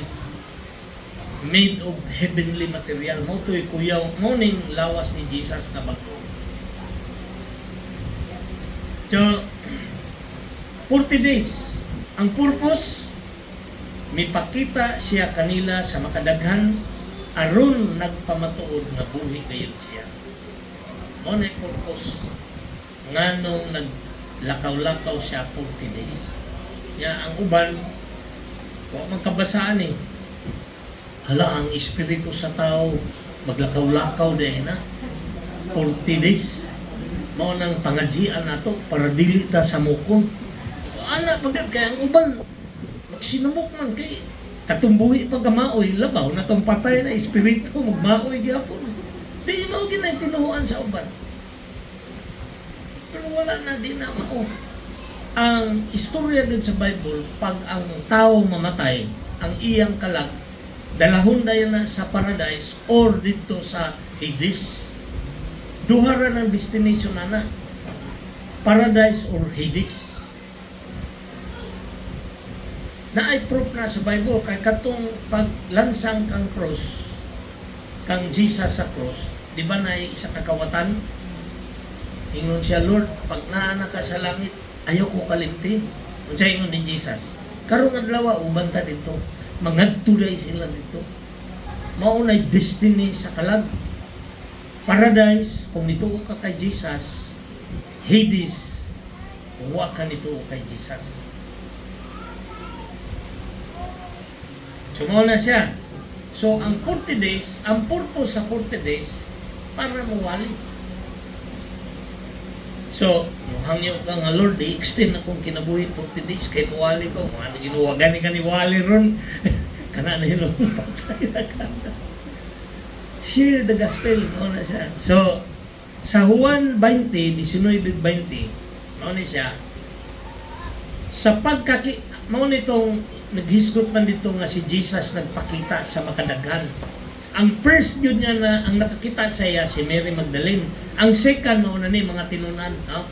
Made of heavenly material. Mo to'y kuyaw, mo ning lawas ni Jesus na bago. So, 40 days. Ang purpose, mipakita siya kanila sa makadaghan aron nagpamatuod nga buhi gayud siya. Mo na purpose. Nganong naglakaw-lakaw siya 40 days. Ya, ang uban, wa magkabasaan eh. Hala, ang espiritu sa tao maglakaw-lakaw dahil na 40 days mao nang pangadjian nato para dili ta sa mukon. Ana pagkat kay ang uban magsinamok man kay katumbuhi pag maoy labaw na tong patay na espiritu magmaoy gyapon. Di mao ginay tinuhuan sa uban. Pero wala na din na mao. Ang istorya din sa Bible pag ang tao mamatay, ang iyang kalag dalahon dayon na sa paradise or dito sa Hades. Duha ra ng destination na paradise or Hades. Naay proof na sa Bible kay katong paglansang kang cross kang Jesus sa cross, di ba na isa kakawatan? Ingon siya, Lord, pag naana ka sa langit, ayaw ko kalimtin. Unsay ingon ni Jesus? Karong adlaw ubanta dito. Mangadtulay sila dito. Maunay destiny sa kalag. Paradise, kung nituo ka kay Jesus. Hades, kung wa ka nituo kay Jesus. Sumaw na siya. So, ang 40 days, ang purpose sa 40 days, para mawali. So, hangyo ka nga Lord, i-extend akong kinabuhi 40 days kay mawali ko. Ano ginuwagan ni ka ni wali ron? Kana na yun patay na ka. Share the gospel. Ano na siya. So, sa Juan 20, 19-20, ano na siya, sa mao nitong naghisgot man dito nga si Jesus nagpakita sa makadaghan. Ang first yun niya na ang nakakita sa iya si Mary Magdalene. Ang second mo na ni mga tinunan, no?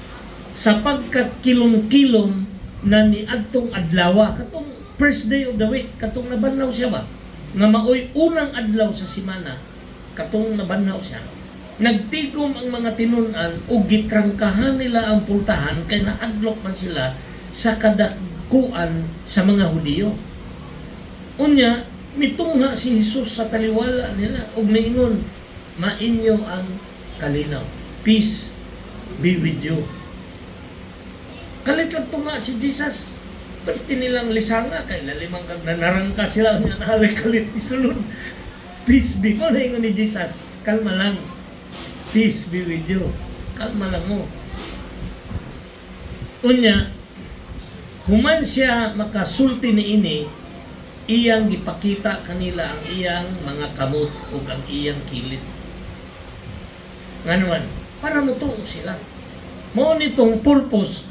Sa pagkakilom-kilom na ni adtong adlaw, katong first day of the week, katong nabanlaw siya ba? Nga maoy unang adlaw sa simana, katong nabanlaw siya. Nagtigom ang mga tinunan o gitrangkahan nila ang pultahan kay naadlok man sila sa kadakuan sa mga Hudiyo. Unya, mitungha si Jesus sa taliwala nila ug miingon, mainyo ang kalinaw. Peace be with you. Kalit lang tunga si Jesus. Pwede nilang lisanga kay lalimang kag nanarangka sila nga nahalay kalit isulod. Peace be. Mo na ingon ni Jesus, kalma lang. Peace be with you. Kalma lang mo. Unya, human siya makasulti ni ini, iyang gipakita kanila ang iyang mga kamot o ang iyang kilid. Nganuan, para mutuo sila. Mao nitong purpose,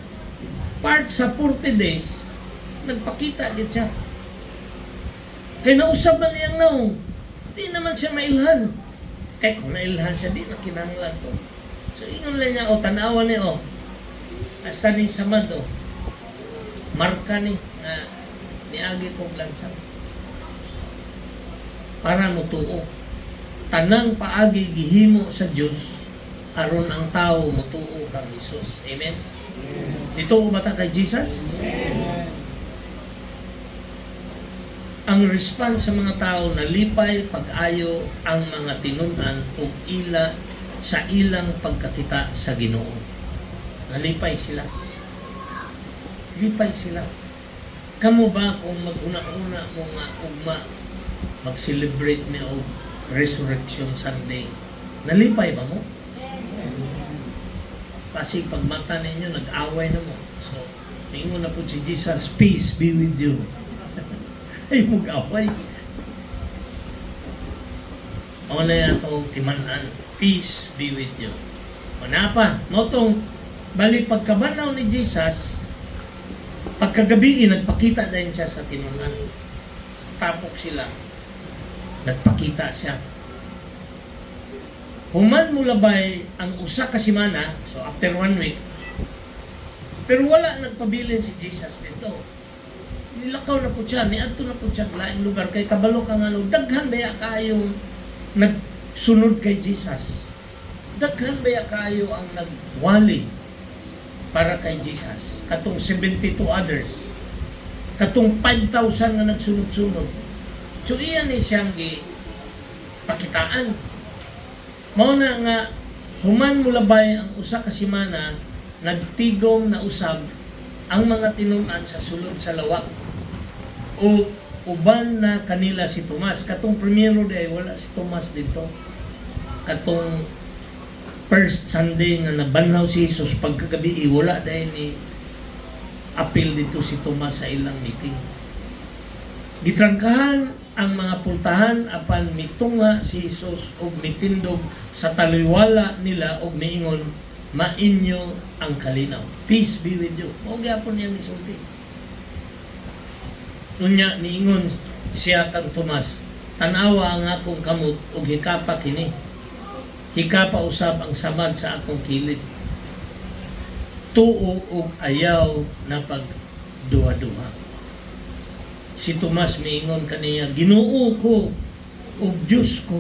part sa 40 days, nagpakita din siya. Kaya nausap na niyang naong, di naman siya mailhan. Kaya kung nailhan siya, di na kinahanglan to. So, ingon lang niya, tanawan niya, hasta ni samad, marka ni, niagi kong lansang. Para mutuo. Tanang paagi gihimo sa Dios aron ang tao mutuo kang Hesus. Amen. Dito ba ta kay Jesus? Amen. Ang response sa mga tao na lipay pag-ayo ang mga tinunan ug ila sa ilang pagkakita sa Ginoo. Nalipay sila. Lipay sila. Kamo ba kung mag-una-una mo nga ugma mag-celebrate mi og Resurrection Sunday, nalipay ba mo? Kasi pag mata ninyo, nag-away na mo. So, ingon na po si Jesus, peace be with you. Ay, mag-away. O na yan ito, timanan, peace be with you. O na pa, notong, bali pagkabanaw ni Jesus, pagkagabi, nagpakita din siya sa tinunan. Tapok sila. Nagpakita siya. Human mo labay ang usa ka semana, so after 1 week, pero wala nagpabilin si Jesus dito. Nilakaw na po siya, niadto na po siya laing lugar, kay kabalo ka nga, daghan baya kayong nagsunod kay Jesus. Daghan baya kayo ang nagwali para kay Jesus. Katong 72 others. Katong 5,000 na nagsunod-sunod. So iyan ni siyang pakitaan. Mao na nga, human mulabay ang usa ka semana, nagtigom na usab ang mga tinunan sa sulod sa lawak. O uban na kanila si Tomas. Katong primero day, wala si Tomas dito. Katong first Sunday nga nabanaw si Jesus pagkagabi, wala dahil ni apil dito si Tomas sa ilang meeting. Gitrangkahan ang mga pultahan apan mitunga si Jesus og mitindog sa taliwala nila og miingon, mainyo ang kalinaw. Peace be with you. Mao gyapon niyang gisulti. Unya niingon siya kang Tomas, tanawa ang akong kamot ug hikapa kini. Hikapa usab ang samad sa akong kilid. Tuo ug ayaw na pagduha-duha. Si Tomas miingon kaniya, Ginoo ko ug Diyos ko.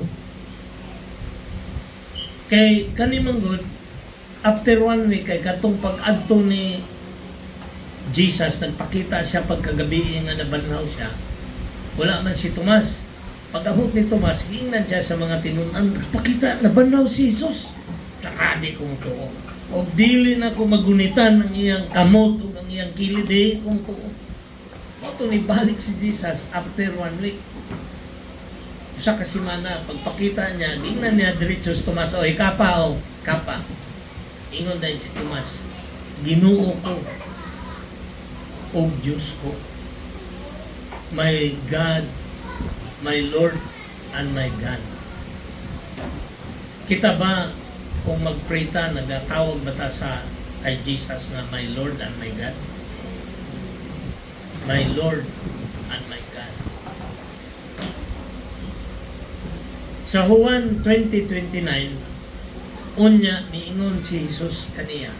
Kay kanimanggod, after 1 week, kay katong pag-adto ni Jesus, nagpakita siya pagkagabi nga nabanhaw siya. Wala man si Tomas. Pag-abot ni Tomas, giingnan siya sa mga tinunan, nagpakita, nabanhaw si Jesus. Kakadi kong tuo. O dili na ko magunitan ang iyang kamot o ang iyang kilid, kong tuo. Ito ni balik si Jesus after 1 week. Sa kasimana, pagpakita niya, giingnan niya diretso si Tomas, o ikapa o, kapa. Ingon dahil si Tomas, Ginoo ko o Diyos ko. My God, my Lord, and my God. Kita ba kung mag-pray ta, nagatawag ba ta sa kay Jesus na my Lord and my God? My Lord and my God. Sa Juan 20:29, unya niingon si Jesus kaniya.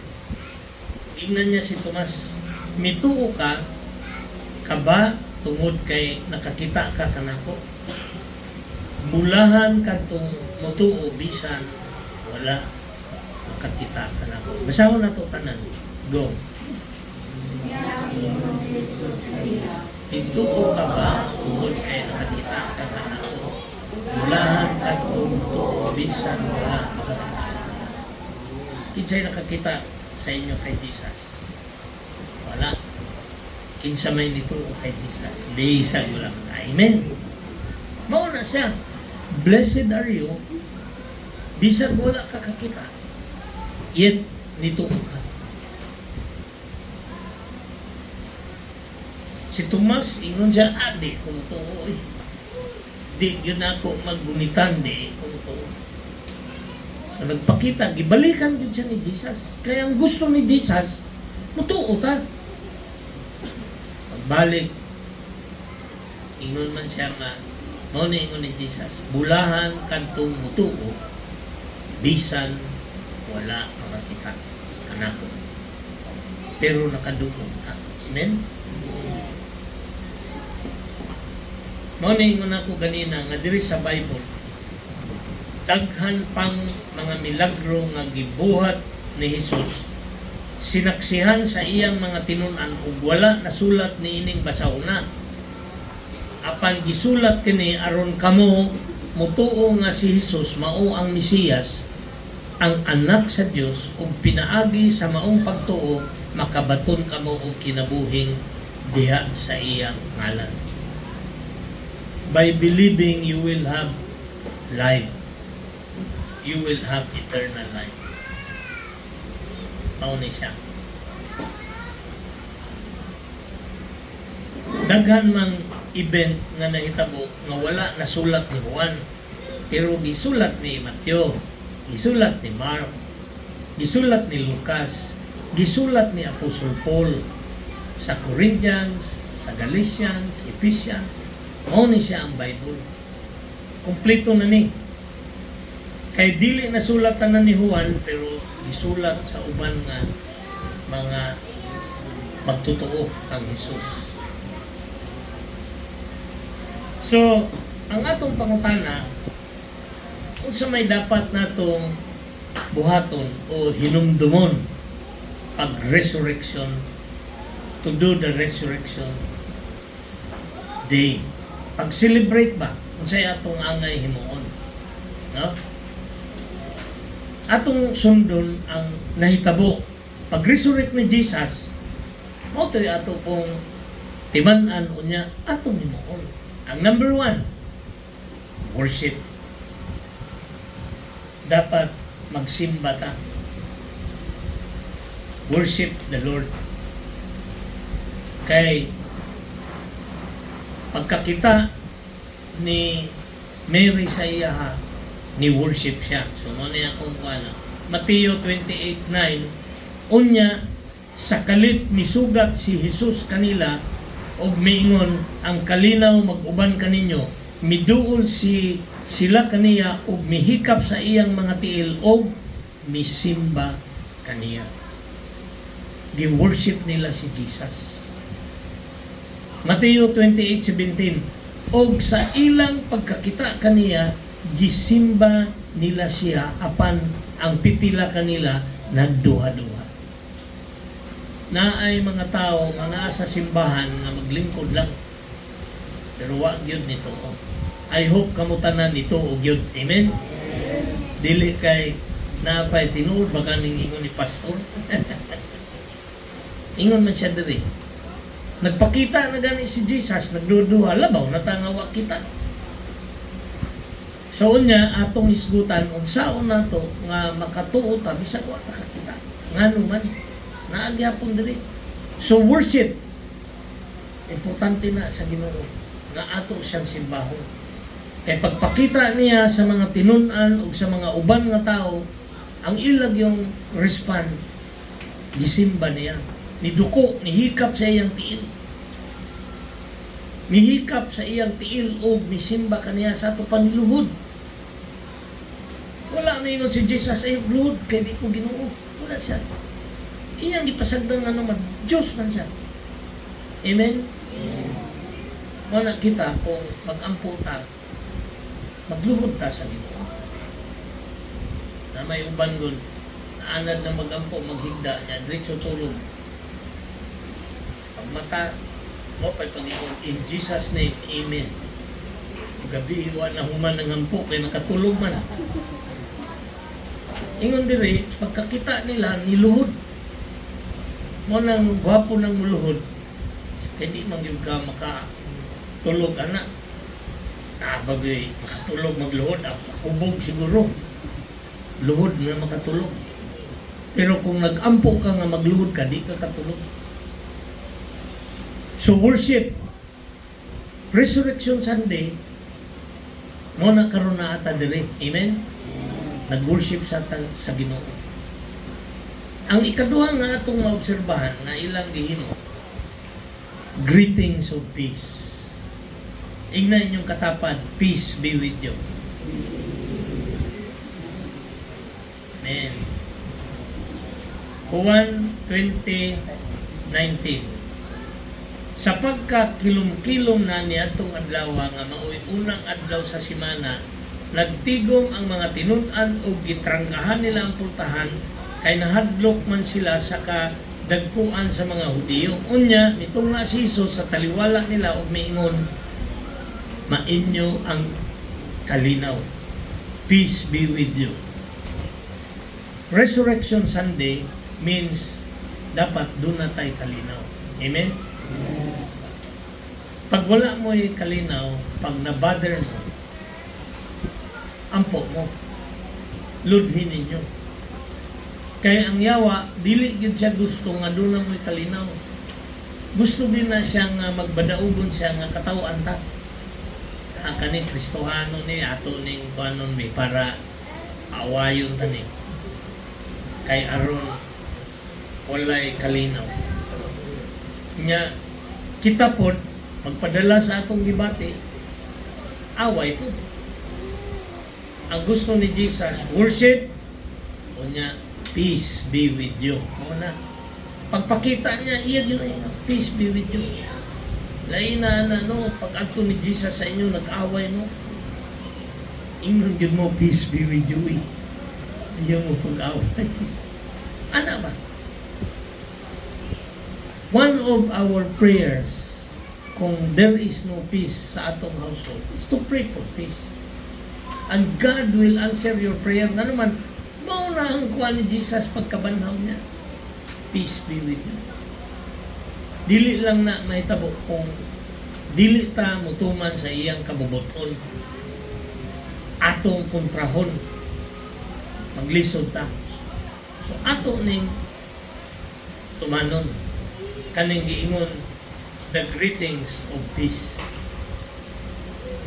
Ingnan niya si Tomas, mituo ka ba tungod kay nakakita ka kanako? Bulahan kadtong mutuo bisan wala makakita kanako. Basaho na to tanan. Go. Mituo ka ba tungod kay nakakita ka kanako? Bulahan kadtong mutuo bisan wala makakita kanako. Kinsay nakakita sa inyo kay Jesus? Wala. Kinsa may nito kay Jesus? Bisag wala. Amen. Mauna siya. Blessed are you. Bisag wala ka kakita. Yet nito ka. Si Tomas ingon siya, di kung to. Di yun ako magbunitan, di kung to. So nagpakita, gibalikan din siya ni Jesus. Kaya ang gusto ni Jesus, mutuo ta. Pagbalik, ingon man siya nga, mao na ingon ni Jesus, bulahan kantong mutuo, bisan wala makakita kanako. Pero nakadugong ka. Amen? Mao na ingon ako ganina, nga diri sa Bible, daghan pang mga milagro nga gibuhat ni Jesus, sinaksihan sa iyang mga tinunan ug wala nasulat ni ining basahona. Apan gisulat kini aron kamo mutuo nga si Jesus mao ang Mesiyas, ang anak sa Dios ug pinaagi sa maong pagtuo makabaton kamo og kinabuhing diha sa iyang ngalan. By believing, you will have life. You will have eternal life. Mao ni siya. Daghan mang event nga nahitabo nga wala nasulat ni Juan, pero gisulat ni Mateo, gisulat ni Mark, gisulat ni Lucas, gisulat ni Apostle Paul sa Corinthians, sa Galatians, Ephesians. Mao ni siya ang Bible. Kompleto na ni. Kay dili nasulatan na ni Juan, pero gisulat sa uban nga mga magtotoo kang Hesus. So, ang atong pangutana, kung sa may dapat natong buhaton o hinumdumon pag resurrection, to do the resurrection day. Pag-celebrate ba? Kung sa'y atong angay himuon. No? Atong sundon ang nahitabo. Pag-resurrect ni Jesus, mo to'y ato pong timan-an unya atong himuon. Ang number 1, worship. Dapat magsimba ta. Worship the Lord. Kay pagkakita ni Mary sa iya, ni worship siya. So, mo na akong kuwana. Mateo 28:9, unya, sa kalit misugat si Jesus kanila, og miingon, ang kalinaw mag-uban kaninyo, miduol sila kaniya, og mihikap sa iyang mga tiil, og misimba kaniya. Gi-worship nila si Jesus. Mateo 28:17, og sa ilang pagkakita kaniya, gisimba nila siya, apan ang pipila kanila nagduha-duha. Na ay mga tao nga naa sa simbahan nga maglingkod lang, pero wa gyud nito. I hope kamo tanan nito og gyud. Amen. Dili kay napay tinuod baka ning ingon ni pastor. Ingon man siya diri. Nagpakita na gani si Jesus, nagduduha, labaw natangawa kita. So unya atong isgutan unsaon nato nga makatuo ta bisag wa ta kakita. Ngano man naagyapon diri. So worship importante na sa Ginoo nga ato siyang simbahon. Kay pagpakita niya sa mga tinun-an ug sa mga uban nga tao, ang ilag yung respond, gisimba niya. Niduko, nihikap sa iyang tiil. Mihikap sa iyang tiil o misimba kaniya sa ato paniluhod. Wala na yun si Jesus ay luhod kay di ko Ginoo. Wala siya. Iyang ipasagdan nga naman, Diyos man siya. Amen? Wala kita kung mag-ampo ta, magluhod ta sa Ginoo. Na may uban gun, naanad na mag-ampo, maghigda niya, diretso tulog. Pag mata, mo pa'y Panginoon, in Jesus' name, Amen. Gabi, iwan na human ng ampo, kaya nakatulog man. Ingon diri, pagkakita nila, niluhod. Mo nang gwapo ng luhod, kaya di man yung ka makatulog, anak. Bagay, makatulog, magluhod, ubog siguro. Luhod na makatulog. Pero kung nag-ampo ka nga magluhod ka, di ka katulog. So worship, Resurrection Sunday, mo na karon na ata diri. Amen? Nag-worship sa Ginoo. Ang ikaduha nga atong maobserbahan nga ilang gihimo, greetings of peace. Ingnan inyong katapad, peace be with you. Amen. Juan 20:19. Sa pagkakilom-kilom na ni atong adlaw nga maoy unang adlaw sa semana, nagtigom ang mga tinun-an o gitranggahan nila ang pultahan, kay nahadlok man sila sa kadagkuan sa mga Hudiyo. Unya, nitong nga si Jesus sa taliwala nila o miingon, mainyo ang kalinaw. Peace be with you. Resurrection Sunday means dapat doon na tayo kalinaw. Amen? Pag wala mo kalinaw, pag na-bother mo, ampo mo. Ludhin ninyo. Kaya ang yawa, dili gyud siya gusto nga doon na mo'y kalinaw. Gusto din na siya nga magbadaugon siya nga katawaan ta. Kani Kristohano ni ato ning kuanon mi para awayon ta ni. Kay aron walay kalinaw. Nya kita pod magpadala sa atong gibati away po. Ang gusto ni Jesus, worship o niya, peace be with you. Muna, pagpakita niya, iya gina, peace be with you. Laina na, no, pag agto ni Jesus sa inyo, nag-away mo, ingnon yun mo, peace be with you, eh. Iya mo pag-away. Ano ba? One of our prayers, kung there is no peace sa atong household, is to pray for peace. And God will answer your prayer. Na naman, mauna ang kuha ni Jesus pagkabanhaw niya. Peace be with you. Dili lang na mahitabo kung dili ta mutuman sa iyang kabubuton. Atong kontrahon. Maglisod ta. So ato ning tumanon. Kaning giingon, the greetings of peace.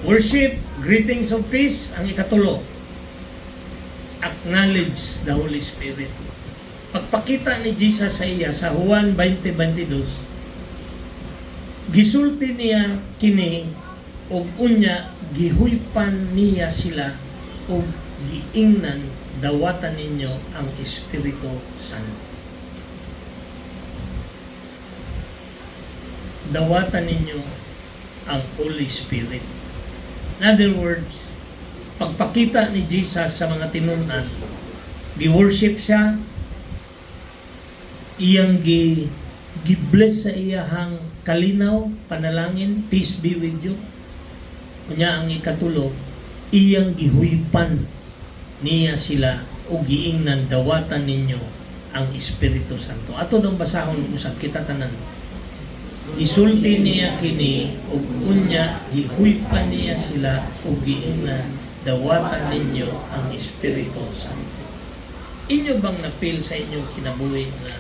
Worship, greetings of peace, ang ikatulo. Acknowledge the Holy Spirit. Pagpakita ni Jesus sa iya sa Juan 20:22, gisulti niya kini og unya gihuypan niya sila og giingnan dawatan ninyo ang Espiritu Santo. Dawatan ninyo ang Holy Spirit. In other words, pagpakita ni Jesus sa mga tinunan, gi-worship siya, iyang gi-bless sa iyahang kalinaw, panalangin, peace be with you. Kunya ang ikatulo, iyang gihuipan niya sila o giingnan dawatan ninyo ang Espiritu Santo. Ato nang basahon usab kita tanan. Gisulti niya kini ug unya gihuipan niya sila ug giingnan dawatan ninyo ang Espiritu Santo. Inyo bang napil sa inyong kinabuhi nga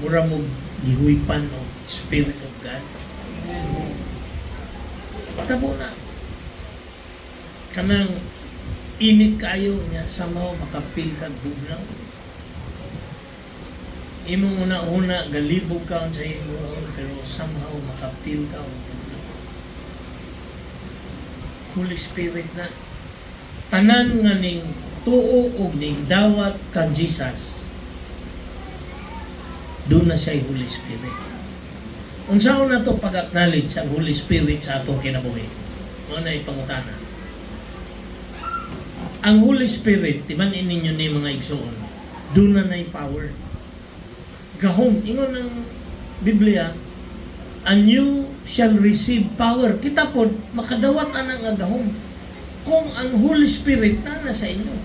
mura mo gihuipan o Spirit of God? Tabo na. Kanang init kayo niya somehow makapil kag bugnaw. Imong una-una galibog ka sa imo pero somehow makapil ka og bugnaw. Holy Spirit na tanan nga ning tuo og ning dawat kang Jesus. Doon na siya Holy Spirit. Unsaon na to pag-acknowledge ang Holy Spirit sa atong kinabuhi? Mo na ipangutana. Ang Holy Spirit, timan ninyo ni mga igsoon, doon na nay power. Gahom, ingon ng Biblia, and you shall receive power. Kita po, makadawat ana nga gahom. Kung ang Holy Spirit na sa inyo,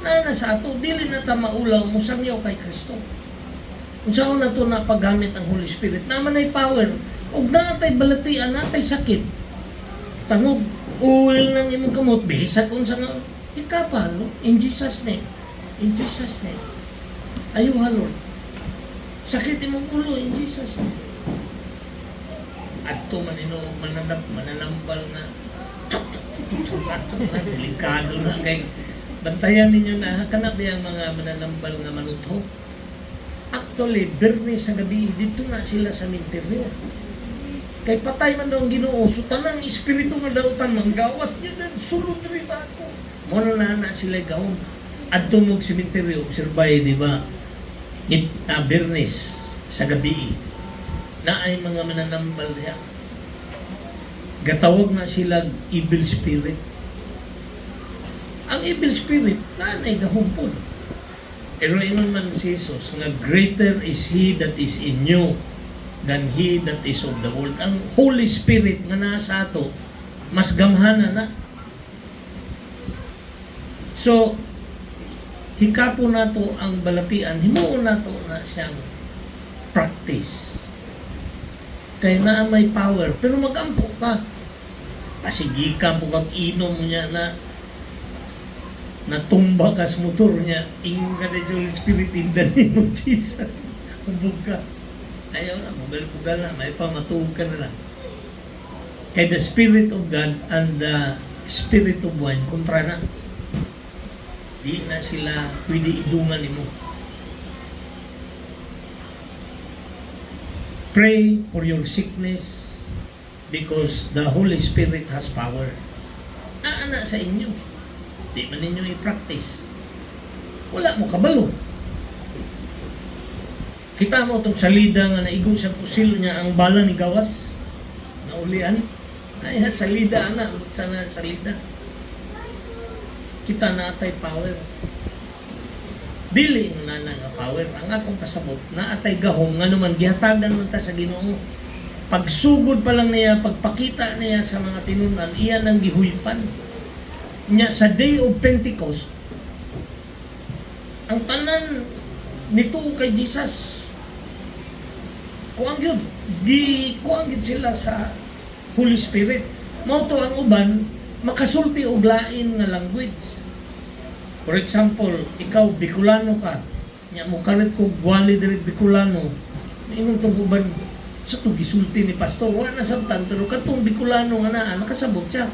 na sa ato, dili na ta maulaw, musangyaw kay Kristo. Kung saan na ito na paggamit ang Holy Spirit, naman ay power. Huwag na natay balatian, natay sakit. Tangog, uwil ng imong kamot, bisag kung saan nga, hikapa, no? In Jesus' name. In Jesus' name. Ayuha, Lord. Sakit imong ulo, in Jesus' name. At ito mananambal na, delikado na, kay bantayan ninyo na, kanap yung mga mananambal nga manutho. Actually, Bernes sa gabi, dito na sila sa minteryo. Kay patay man daw ang Ginoo, so tanang espiritu nga dautan, manggawas niya na, sulod rin sa ako. Muna na sila gawin. At tumog sa minteryo, obserbay, di ba? Bernes sa gabi, na ay mga mananambal niya. Gatawag na sila evil spirit. Ang evil spirit, na ay gahumpon. Pero ingon man si Jesus, nga greater is He that is in you than he that is of the world. Ang Holy Spirit nga nasa ato, mas gamhana na. So, hikapo na to ang balatian, himuon na to na siyang practice. kay na may power, pero magampo ka. Kasi gikan po kag inom niya na natumba ka sa motor niya, ingon ka na Holy Spirit in the name of Jesus. Hubog ka. Ayaw na, magalpugal na, may pamatuog ka na lang. Kay the Spirit of God and the Spirit of wine, kontra na. Di na sila pwede idungan mo. Pray for your sickness because the Holy Spirit has power. Naana sa inyo. Di man ninyo i-practice. Wala mo kabalo. Kita mo itong salida nga naigong sa pusil niya ang bala ni gawas. Naulian. Ay, salida na. Sana salida. Kita na atay power. Dili nga na nga power. Ang akong pasabot, na atay gahong, nga naman, gihatagan mo ta sa Ginoo. Pagsugod pa lang niya, pagpakita niya sa mga tinunan, iyan ang gihuypan. Nya sa Day of Pentecost, ang tanan nito kay Jesus, kuang yun, kuang yun sila sa Holy Spirit. Mao to ang uban, makasulti og lain nga language. For example, ikaw Bicolano ka, nya mo kalit ko gwali diri Bicolano, ingon tong uban sa to gisulti ni pastor, wala na sabtan, pero katong Bicolano nga naa nakasabot siya.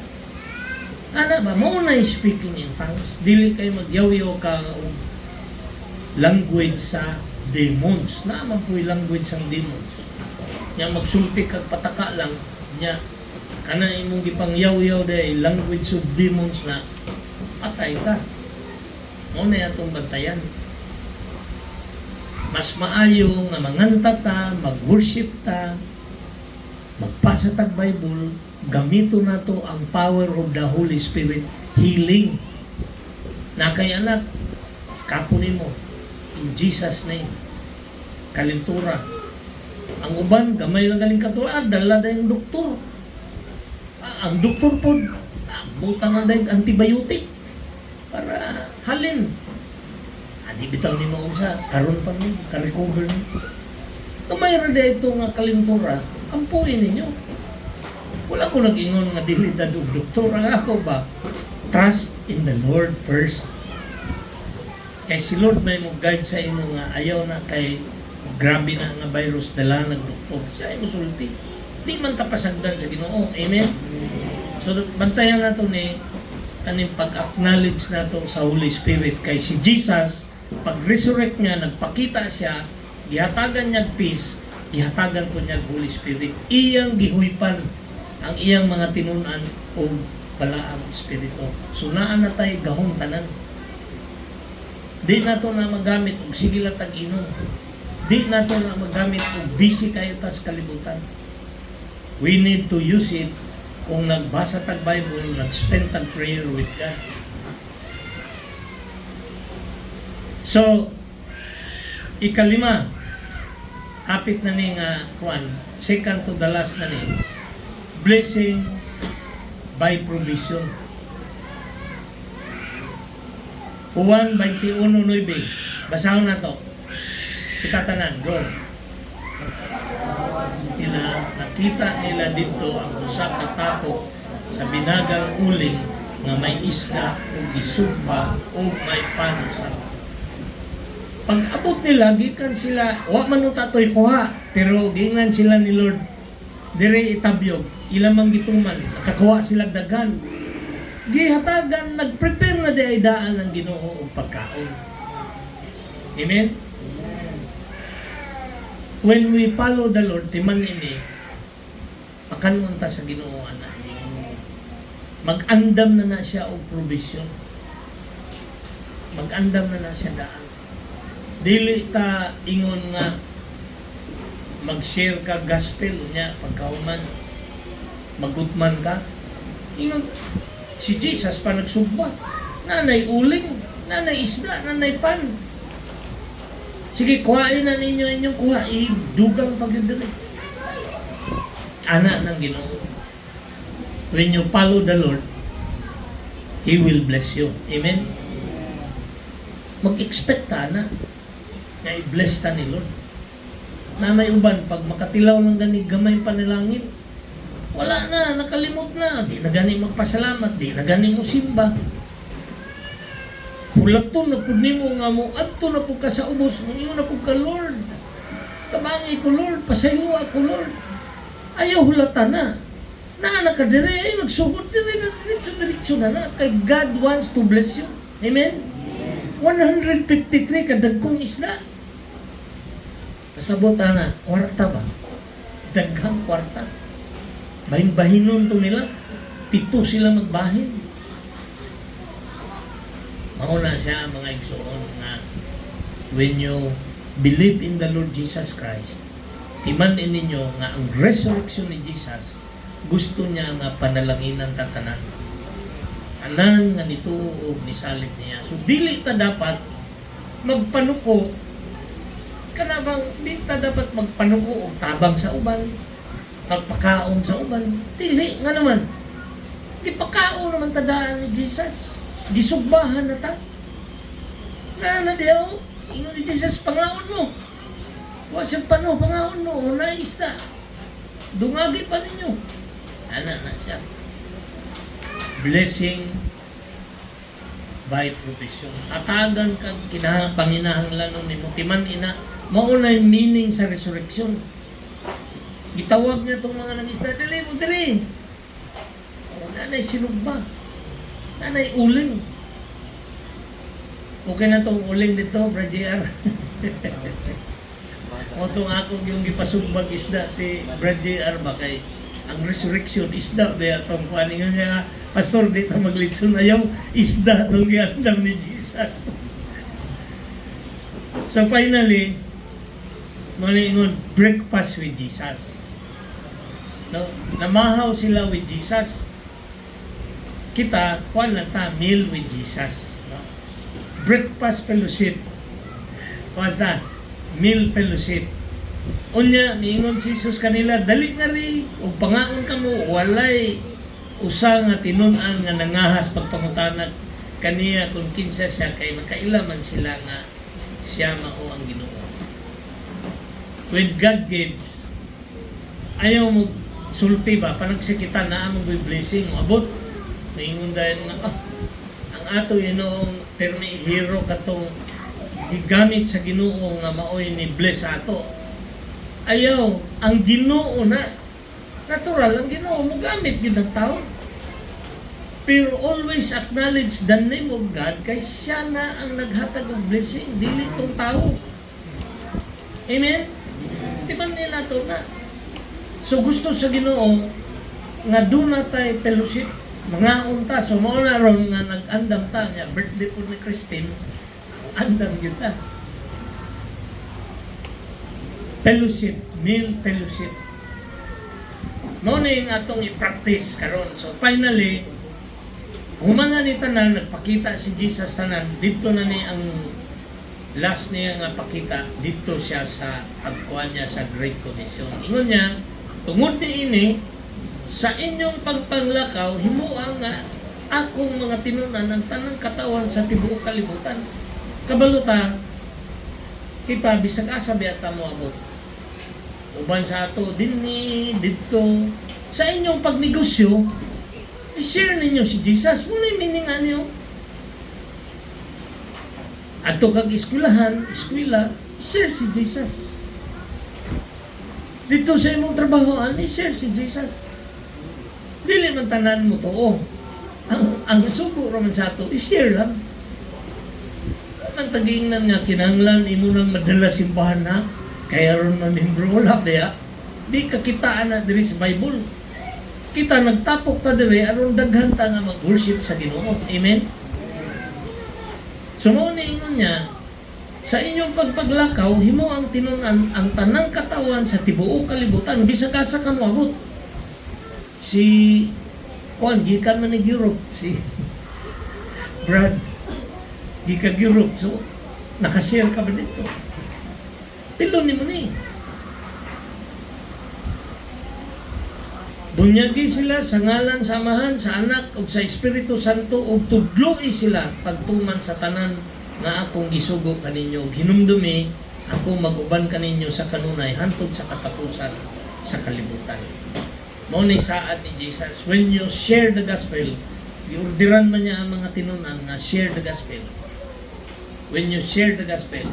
Ana ba mao na speaking in tongues, dili kay magyaw-yaw ka og language sa demons. Naman po yung language ng demons. Nya magsulti kag pataka lang nya kana imong gipangyaw-yaw dai language of demons na patay ka. Mao na atong bantayan. Mas maayo nga manganta ta, mag-worship ta, magpasa tag Bible, gamito nato ang power of the Holy Spirit, healing. Na kay anak, kapunin mo in Jesus name. Kalintura. Ang uban, gamay lang galing katura, dala na yung doktor. Ang doktor po, butangan na yung antibiotic para halin. Di bitaw ni mo sa karon pa ni, ka-recover ni. Kamay ra ito nga kalintura, ampuin ninyo. Wala ko nag-ingon nga dili ta og doktor. Ang ako ba, trust in the Lord first. Kay si Lord may mo guide sa imo nga ayaw na kay grabe na nga virus dala ng doktor. Siya ay musulti. Di man tapasagdan sa Ginoo. Amen? So, bantayan nato ni kaning pag-acknowledge nato sa Holy Spirit. Kay si Jesus, pag-resurrect niya, nagpakita siya, gihatagan niya peace, gihatagan po niya Holy Spirit. Iyang gihuypan ang iyang mga tinunan o balaang espiritu. So, naan na tayo gahong tanan. Di na to na magamit og sige lang tag-inom. Di na to na magamit og busy kayo tas kalibutan. We need to use it kung nagbasa tag Bible, nag-spend tag prayer with God. So, ikalima, kapit na ni nga second to the last na ni, blessing by provision. Juan 21:9. Basahon na to. Itatanan, go. Nakita nila dito ang usa ka tapo sa binagang uling nga may isda o isugba o may pano sa. Pag abot nila, gikan sila, wa man tatoy kuha, pero gingan sila ni Lord, dire itabyog, ilamang gituman, nakakuha sila daghan. Gihatagan, nag-prepare na di ay daan ng Ginoo og pagkaon. Amen? When we follow the Lord, timan ini, pakanon ta sa Ginoo ana. Mag-andam na siya og provision. Mag-andam na siya daan. Dili ta ingon nga mag-share ka gospel niya pagkauman magutman ka. Ingon si Jesus pa nagsugba. Nanay uling, nanay isda, nanay pan. Sige, kuhain na ninyo inyong kuha. Dugang pagdadali. Ana ng Ginoo. When you follow the Lord, He will bless you. Amen? Mag-expect ta na na i-bless ta ni Lord. na may uban, pag makatilaw ng gani gamay panalangin, wala na, nakalimot na, di na gani magpasalamat, di na gani mo simba. Hulaton na po nimo nga mo, adto na po ka sa ubos, mangingon na po ka, Lord. Tabangi ko, Lord, pasaylo ako, Lord. Ayaw hulatan na. Nakadire, ay magsugod dire na diretso na. Kay God wants to bless you. Amen? 153 kadagkong isda. Pasabot na, kwarta ba? Daghang kwarta. Bahin-bahinon to nila. 7 sila magbahin. Mauna siya mga igsoon na when you believe in the Lord Jesus Christ, timanin ninyo nga ang resurrection ni Jesus, gusto niya nga panalaginan tatanan. Tanan nga nituog ni salit niya. So dili ta dapat magpanuko, kanabang di ta dapat magpanuko og tabang sa uban, pagpakaon sa uban. Dili nga naman. Ipakaon naman tadaan ni Jesus. Gisugbahan na ta. Na diyaw, ingon ni Jesus, pangaon mo. Wasag pa no, pangaon mo, nais ta. Dungagi pa ninyo. Ana na siya. Blessing by provision. Atagan ka, Panginahanglan ni mo. Timan ina, mauna yung meaning sa resurrection. Gitawag niya itong mga nangisda, dili mo, dili. O, nanay sinugba. Nanay uling. Okay na itong uling dito, Brad JR. O itong ako yung ipasugbag isda si Brad JR ba kay ang resurrection isda ba itong kuhaningan niya, Pastor, dito maglitson ayaw isda itong giandam ni Jesus. So finally, maningon, breakfast with Jesus. No? Namahaw sila with Jesus. Kita, kuhan na ta, meal with Jesus. No? Breakfast fellowship. Kuhan ta, meal fellowship. Unya, niingon si Jesus kanila, dali nga rin, o pangaon ka mo, walay usa nga tinunan nga nangahas pagpangutanag kaniya kung kinsa siya, kay makailaman sila nga siya mao ang Ginoo. When God gives, ayaw mo sulti ba, panagsikitan na mo blessing, abot, naingon dahil nga, ang ato Ginoong permi hero katong gigamit sa Ginoo nga maoy ni bless ato. Ayaw, ang Ginoo na, natural, ang Ginoo mo gamit yun ng tao. Pero always acknowledge the name of God kay siya na ang naghatag ng blessing, dili itong tao. Amen? Di ba nila ito na? So gusto sa Ginoo nga doon na tayo fellowship, mga unta, so mauna ron nga nag-andam ta niya, birthday po ni Christine, andam yun ta. Fellowship, meal fellowship. Mauna yung atong i-practice karon. So finally, humana ni tanan, nagpakita si Jesus tanan, dito na ni ang last niya nga pakita, dito siya sa pagkuha niya sa Great Commission. Ingon niya, tungod ni ini, sa inyong pagpanglakaw, himuang nga akong mga tinunan ang tanang katawan sa tibuok kalibutan. Kabaluta, kita bisag asa biyata mo abot. Uban sa ato, dinni, dito. Sa inyong pagnegosyo, i-share ninyo si Jesus. Muna yung meaning niyo. Ato kag eskwelahan, eskwela, i-share si Jesus. Dito sa imong trabahoan, i-share si Jesus. Dili man tanan mo to, oh. Ang sugo raman sa ato, i-share lang. Ang tagingnan nga, kinahanglan, imo nang madala simbahan na, kaya ron mamembro, wala ba? Di kakitaan na diri sa Bible. Kita nagtapok ta diri aron daghan ta nga mag-worship sa Ginoo. Amen. So mao ni ingon niya, sa inyong pagpaglakaw himo ang tinunan ang tanang katawan sa tibuok kalibutan bisag asa ka moabot. Si Juan gikan man ni Europe, si Brad gikan Europe, so nakashare ka ba dito? Pilo ni mo ni. Bunyagi sila sa ngalan sa Amahan, sa Anak, ug sa Espiritu Santo, ug tudloi sila pagtuman sa tanan nga akong gisugo kaninyo. Hinumdumi ako mag-uban kaninyo sa kanunay hantod sa katapusan sa kalibutan. Mao ni saad ni Jesus, when you share the gospel, giordiran man niya ang mga tinunan nga share the gospel. When you share the gospel,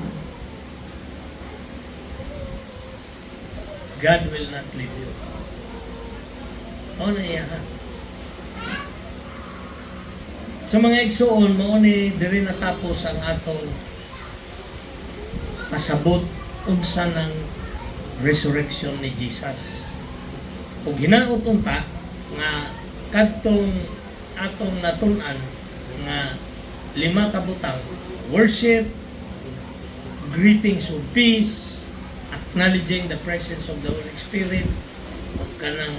God will not leave you. Mao na iya ha. Sa mga igsuon, mao ni diri natapos ang atong pasabot unsa ng resurrection ni Jesus. Ug hinaot unta nga kadtong atong natun-an nga 5 ka butang: worship, greetings of peace, acknowledging the presence of the Holy Spirit, ug kanang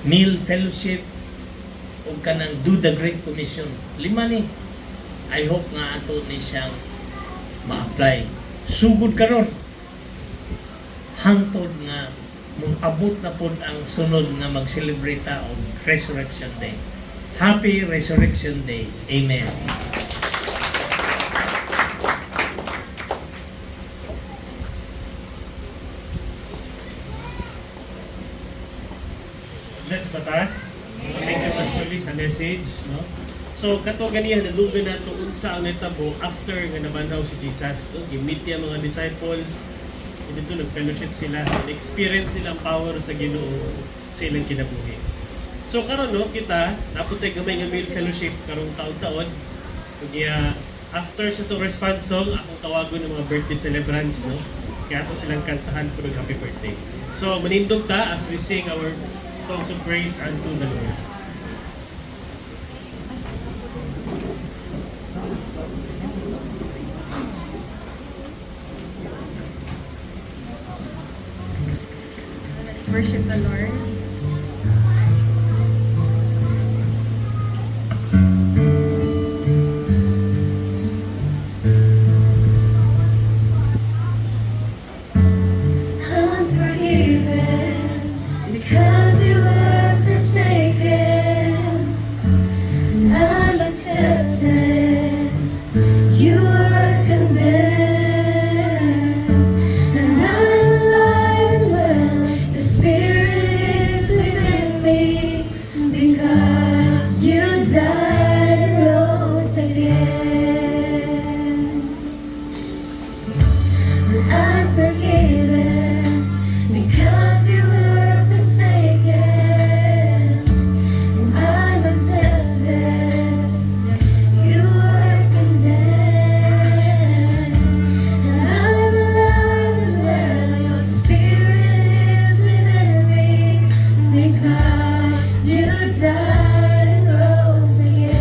meal fellowship, ug kanang do the Great Commission. 5 ni. I hope nga ato ni siyang ma-apply. Sugod karon hangtod nga abot na pod ang sunod nga mag-celebrate og Resurrection Day. Happy Resurrection Day. Amen. Bless ba ta? Thank you, Pastor Lee, sa message. No? So, kato ganiya, nalugan na ito unsa ang natabo after nga nabandaw si Jesus. No? Gimit niya mga disciples, dito nag-fellowship sila, experience nila ang power sa Ginoo sa ilang kinabuhi. So, karon no, kita, naputay gamay nga meal fellowship karong taon-taon. Kaya, after sa itong response song, akong tawagon ng mga birthday celebrants, no? Kaya ako silang kantahan po ng happy birthday. So, manindog ta as we sing our songs of praise unto the Lord. Let's worship the Lord. I'm forgiven because you were forsaken, and I'm accepted. You were condemned, and I'm alive and well. Your spirit is within me because you died and rose again. I'm forgiven because you were forsaken, and I'm accepted. You were condemned, and I'm alive and well. Your spirit is within me because you died and rose again.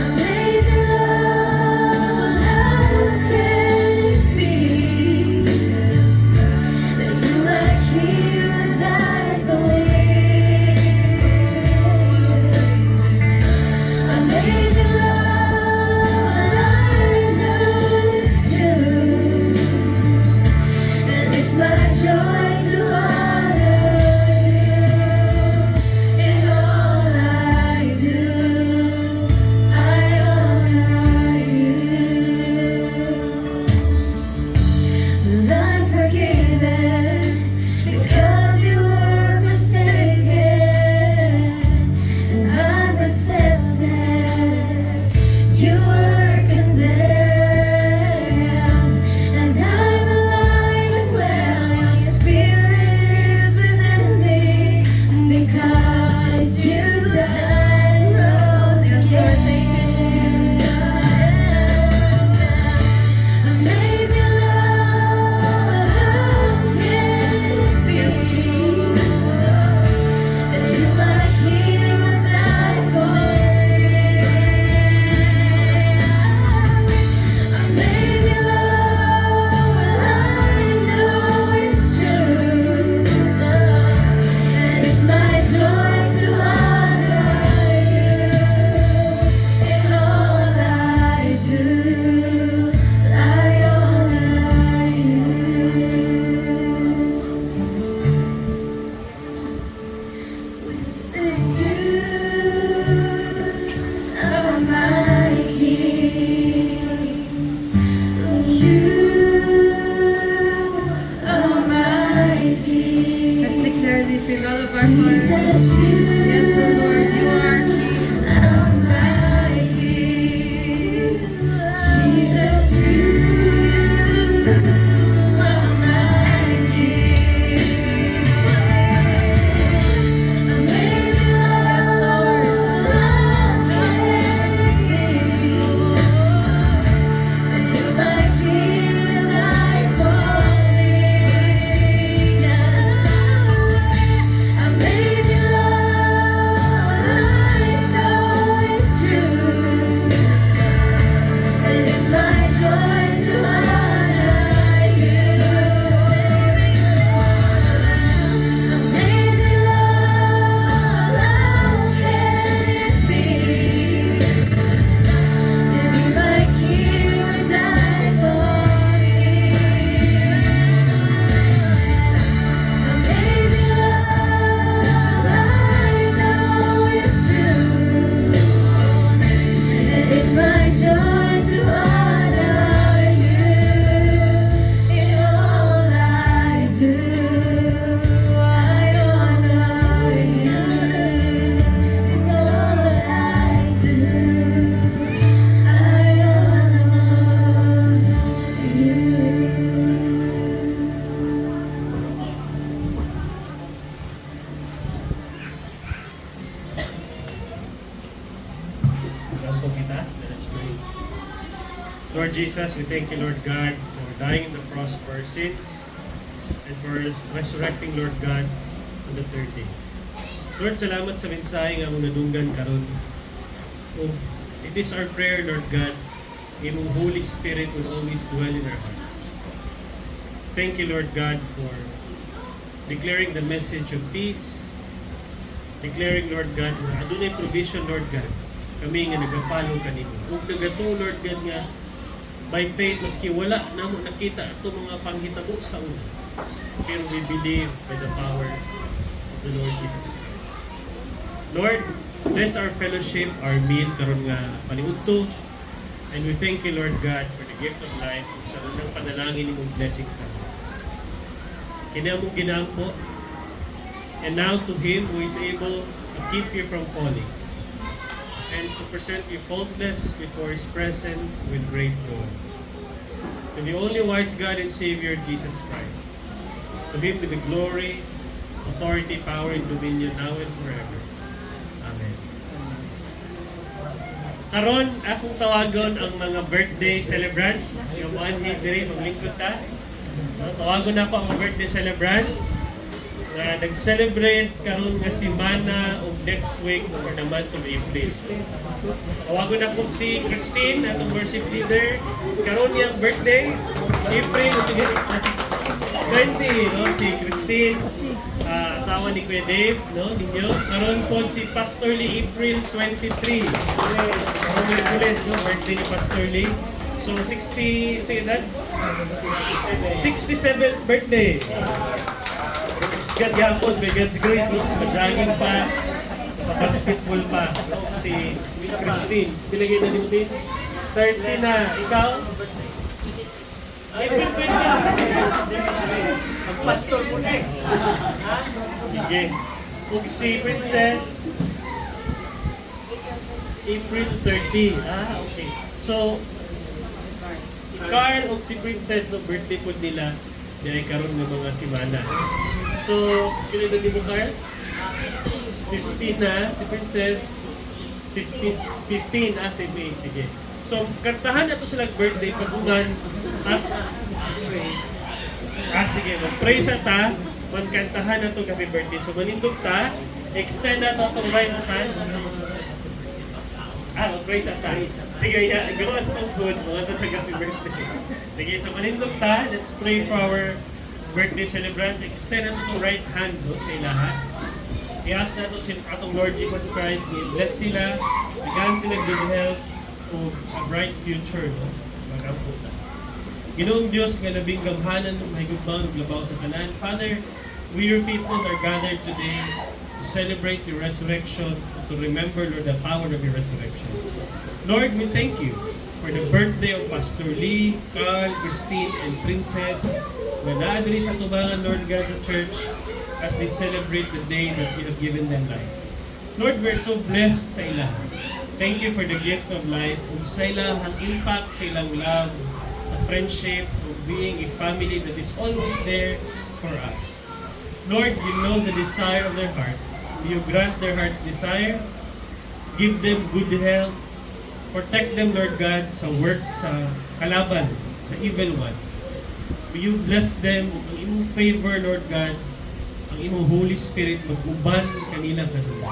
Amazing love, how can it be that you like you died for me? Amazing love, I know it's true, and it's my joy to honor praise with all of our hearts. Yes, O Lord, you are King. Jesus, you are my King. Amazing love, you're my King, died for me. Amazing love, I know it's true, and it's my joy to honor you. Amazing love, how can it be? You're my King, died for me. Amazing love, I know it's true, and it's my joy to honor you in all I do. I honor you in all I do. I Ganto kita. Let us pray. Lord Jesus, we thank you, Lord God, for dying on the cross for our sins and for resurrecting, Lord God, on the third day. Lord, salamat sa mensahe nga mong nadunggan karon. Oh, it is our prayer, Lord God, imong Holy Spirit will always dwell in our hearts. Thank you, Lord God, for declaring the message of peace, declaring, Lord God, na adunay provision, Lord God, kami nga nag-follow kanimo. Ug nagato, Lord God, nga by faith, maski wala na mo nakita ito mga panghitabo sa una. Pero we believe by the power of the Lord Jesus Christ. Lord, bless our fellowship, our meal, karon nga paniudto. And we thank you, Lord God, for the gift of life. Sa unang panalangin mong blessing sa amin. Kini among ginampo. And now to Him who is able to keep you from falling and to present you faultless before His presence with great joy. To the only wise God and Savior, Jesus Christ. To Him be the glory, authority, power, and dominion now and forever. Amen. Karon, akong tawagon ang mga birthday celebrants. Yung mga hindi maglingkod ta. Tawagon ako ang mga birthday celebrants na nag-celebrate karon nga semana o next week for the month of April. Tawagon ako si Christine, atong worship leader. Karon niyang birthday, April, sige, 20, no? Si Christine, asawa ni Kuya Dave, no? Ninyo. Karon po si Pastor Lee, April 23. Merkules, no? Birthday ni Pastor Lee. So 60, sige dad? 67th birthday. God yapon, may God's grace, no? Mag-jogging pa, basketball pa. Si Christine, bilagay na ni Mutin. 30 na, ikaw? April 20 na. Mag-pastor mo na eh. Ha? Sige. Kung si Princess, April 30. Okay. So, si Carl o si Princess, no, birthday po nila, dahil karoon ng mga simana. So, kailan na mo, Carl? 15 na, si Princess. 15, si May. Sige. So, kantahan na ito silang birthday pagungan. Sige, mag-pray sa ta, magkantahan na ito happy birthday. So, manindog ta, extend na ito itong right hand. Mag-pray sa ta. Sige, gawas itong good, mga ito happy birthday. Sige, so manindog ta, let's pray for our birthday celebrants. Extend na itong right hand no, sa ilaha. I-ask na ito atong Lord Jesus Christ, i-bless sila, bigyan sila good health, o a bright future. No? Mag-amputa. Ginoong Diyos nga labing gamhanan ng mahigugmaon ug labaw sa tanan. Father, we your people are gathered today to celebrate your resurrection, to remember, Lord, the power of your resurrection. Lord, we thank you for the birthday of Pastor Lee, Carl, Christine, and Princess. nga naa diri sa tubangan, Lord God, sa church as they celebrate the day that you have given them life. Lord, we're so blessed sa ilang. Thank you for the gift of life, ug sa ilang impact, sa ilang love, sa friendship, of being a family that is always there for us. Lord, you know the desire of their heart. You grant their heart's desire. Give them good health. Protect them, Lord God, sa work, sa kalaban, sa evil one. May you bless them ug ang imong favor, Lord God, ang imong Holy Spirit mag-uban kanila kanila.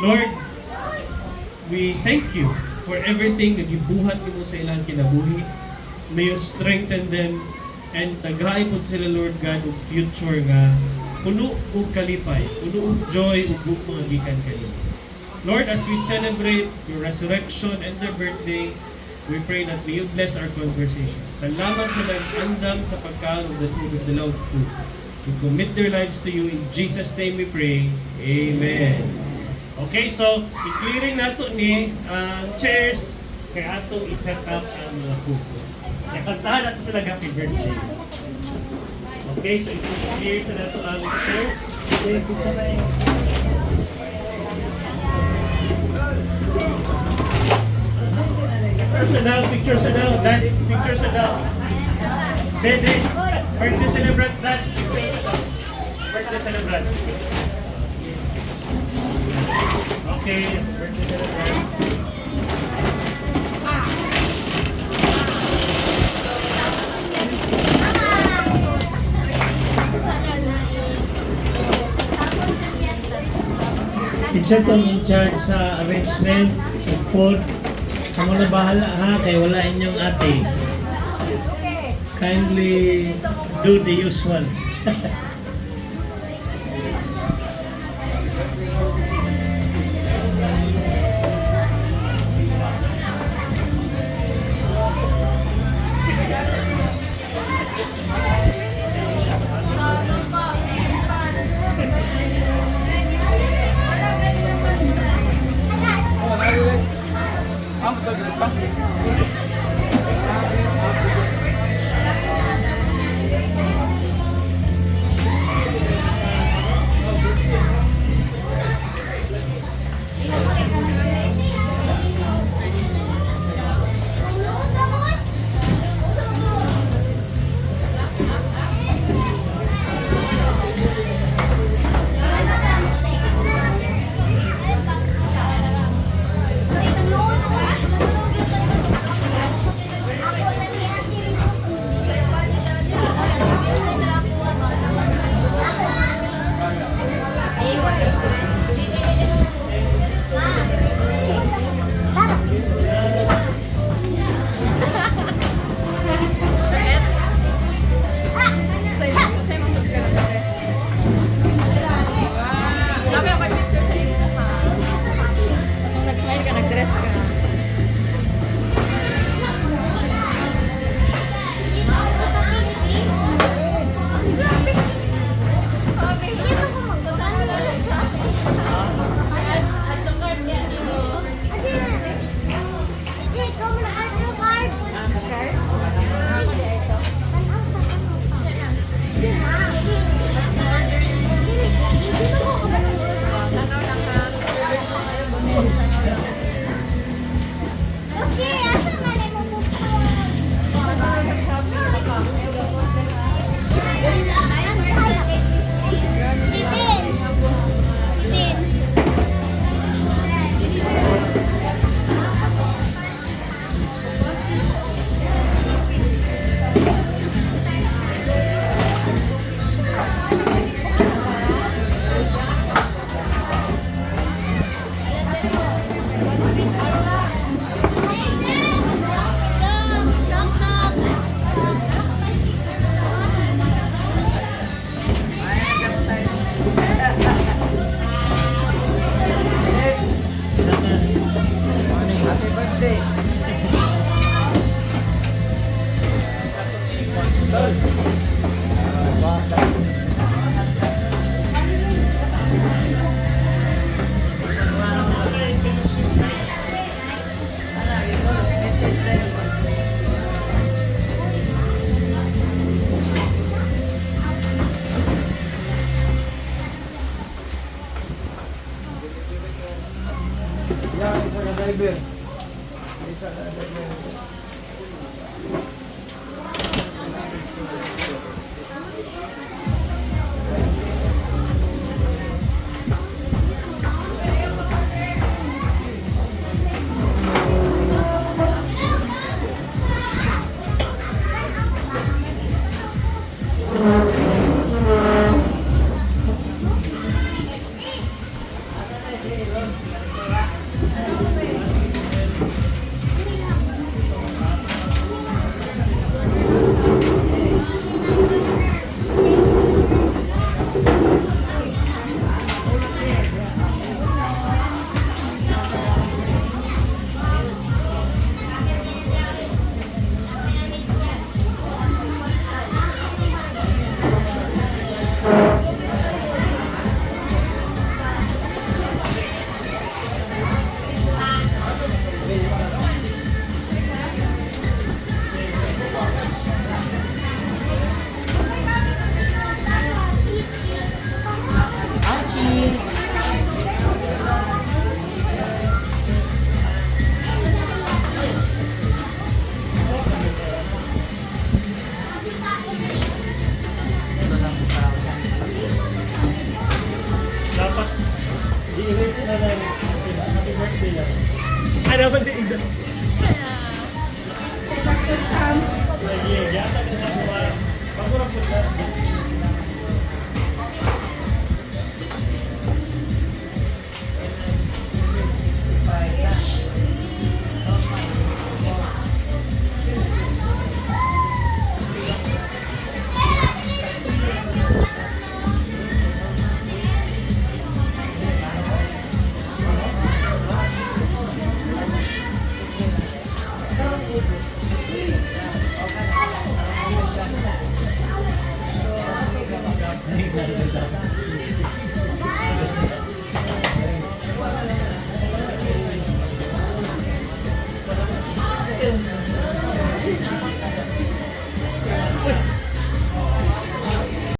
Lord, we thank you for everything na gibuhat nimo sa ilang kinabuhi. May you strengthen them and tagay po sila, Lord God, og future nga puno og kalipay, puno og joy ug mga gikan kanila. Lord, as we celebrate your resurrection and their birthday, we pray that may you bless our conversation. Salamat sa nag-andam sa pagkaon of the food of the Lord food. We commit their lives to you. In Jesus' name we pray. Amen. Okay, so i-clearing nato ni chairs kaya ato i-set up ang mga food. Nakantahan nato sila happy birthday. Okay, so i-clear sa nato ang chairs. Okay, pizza na eh. Pictures now, Dad, pictures now. Dede, birthday celebrant, Dad, pictures now. Birthday celebrant. Okay, birthday celebrant. Isa tong in charge sa arrangement of food. Kamu na bahala ha, kaya wala inyong ate. Kindly do the usual. driver. Isa na driver. Dapat, I-erase na lang. Happy birthday lang. ano ba din ito? Lagi, yata na sa mga pagurang punta. Thank you.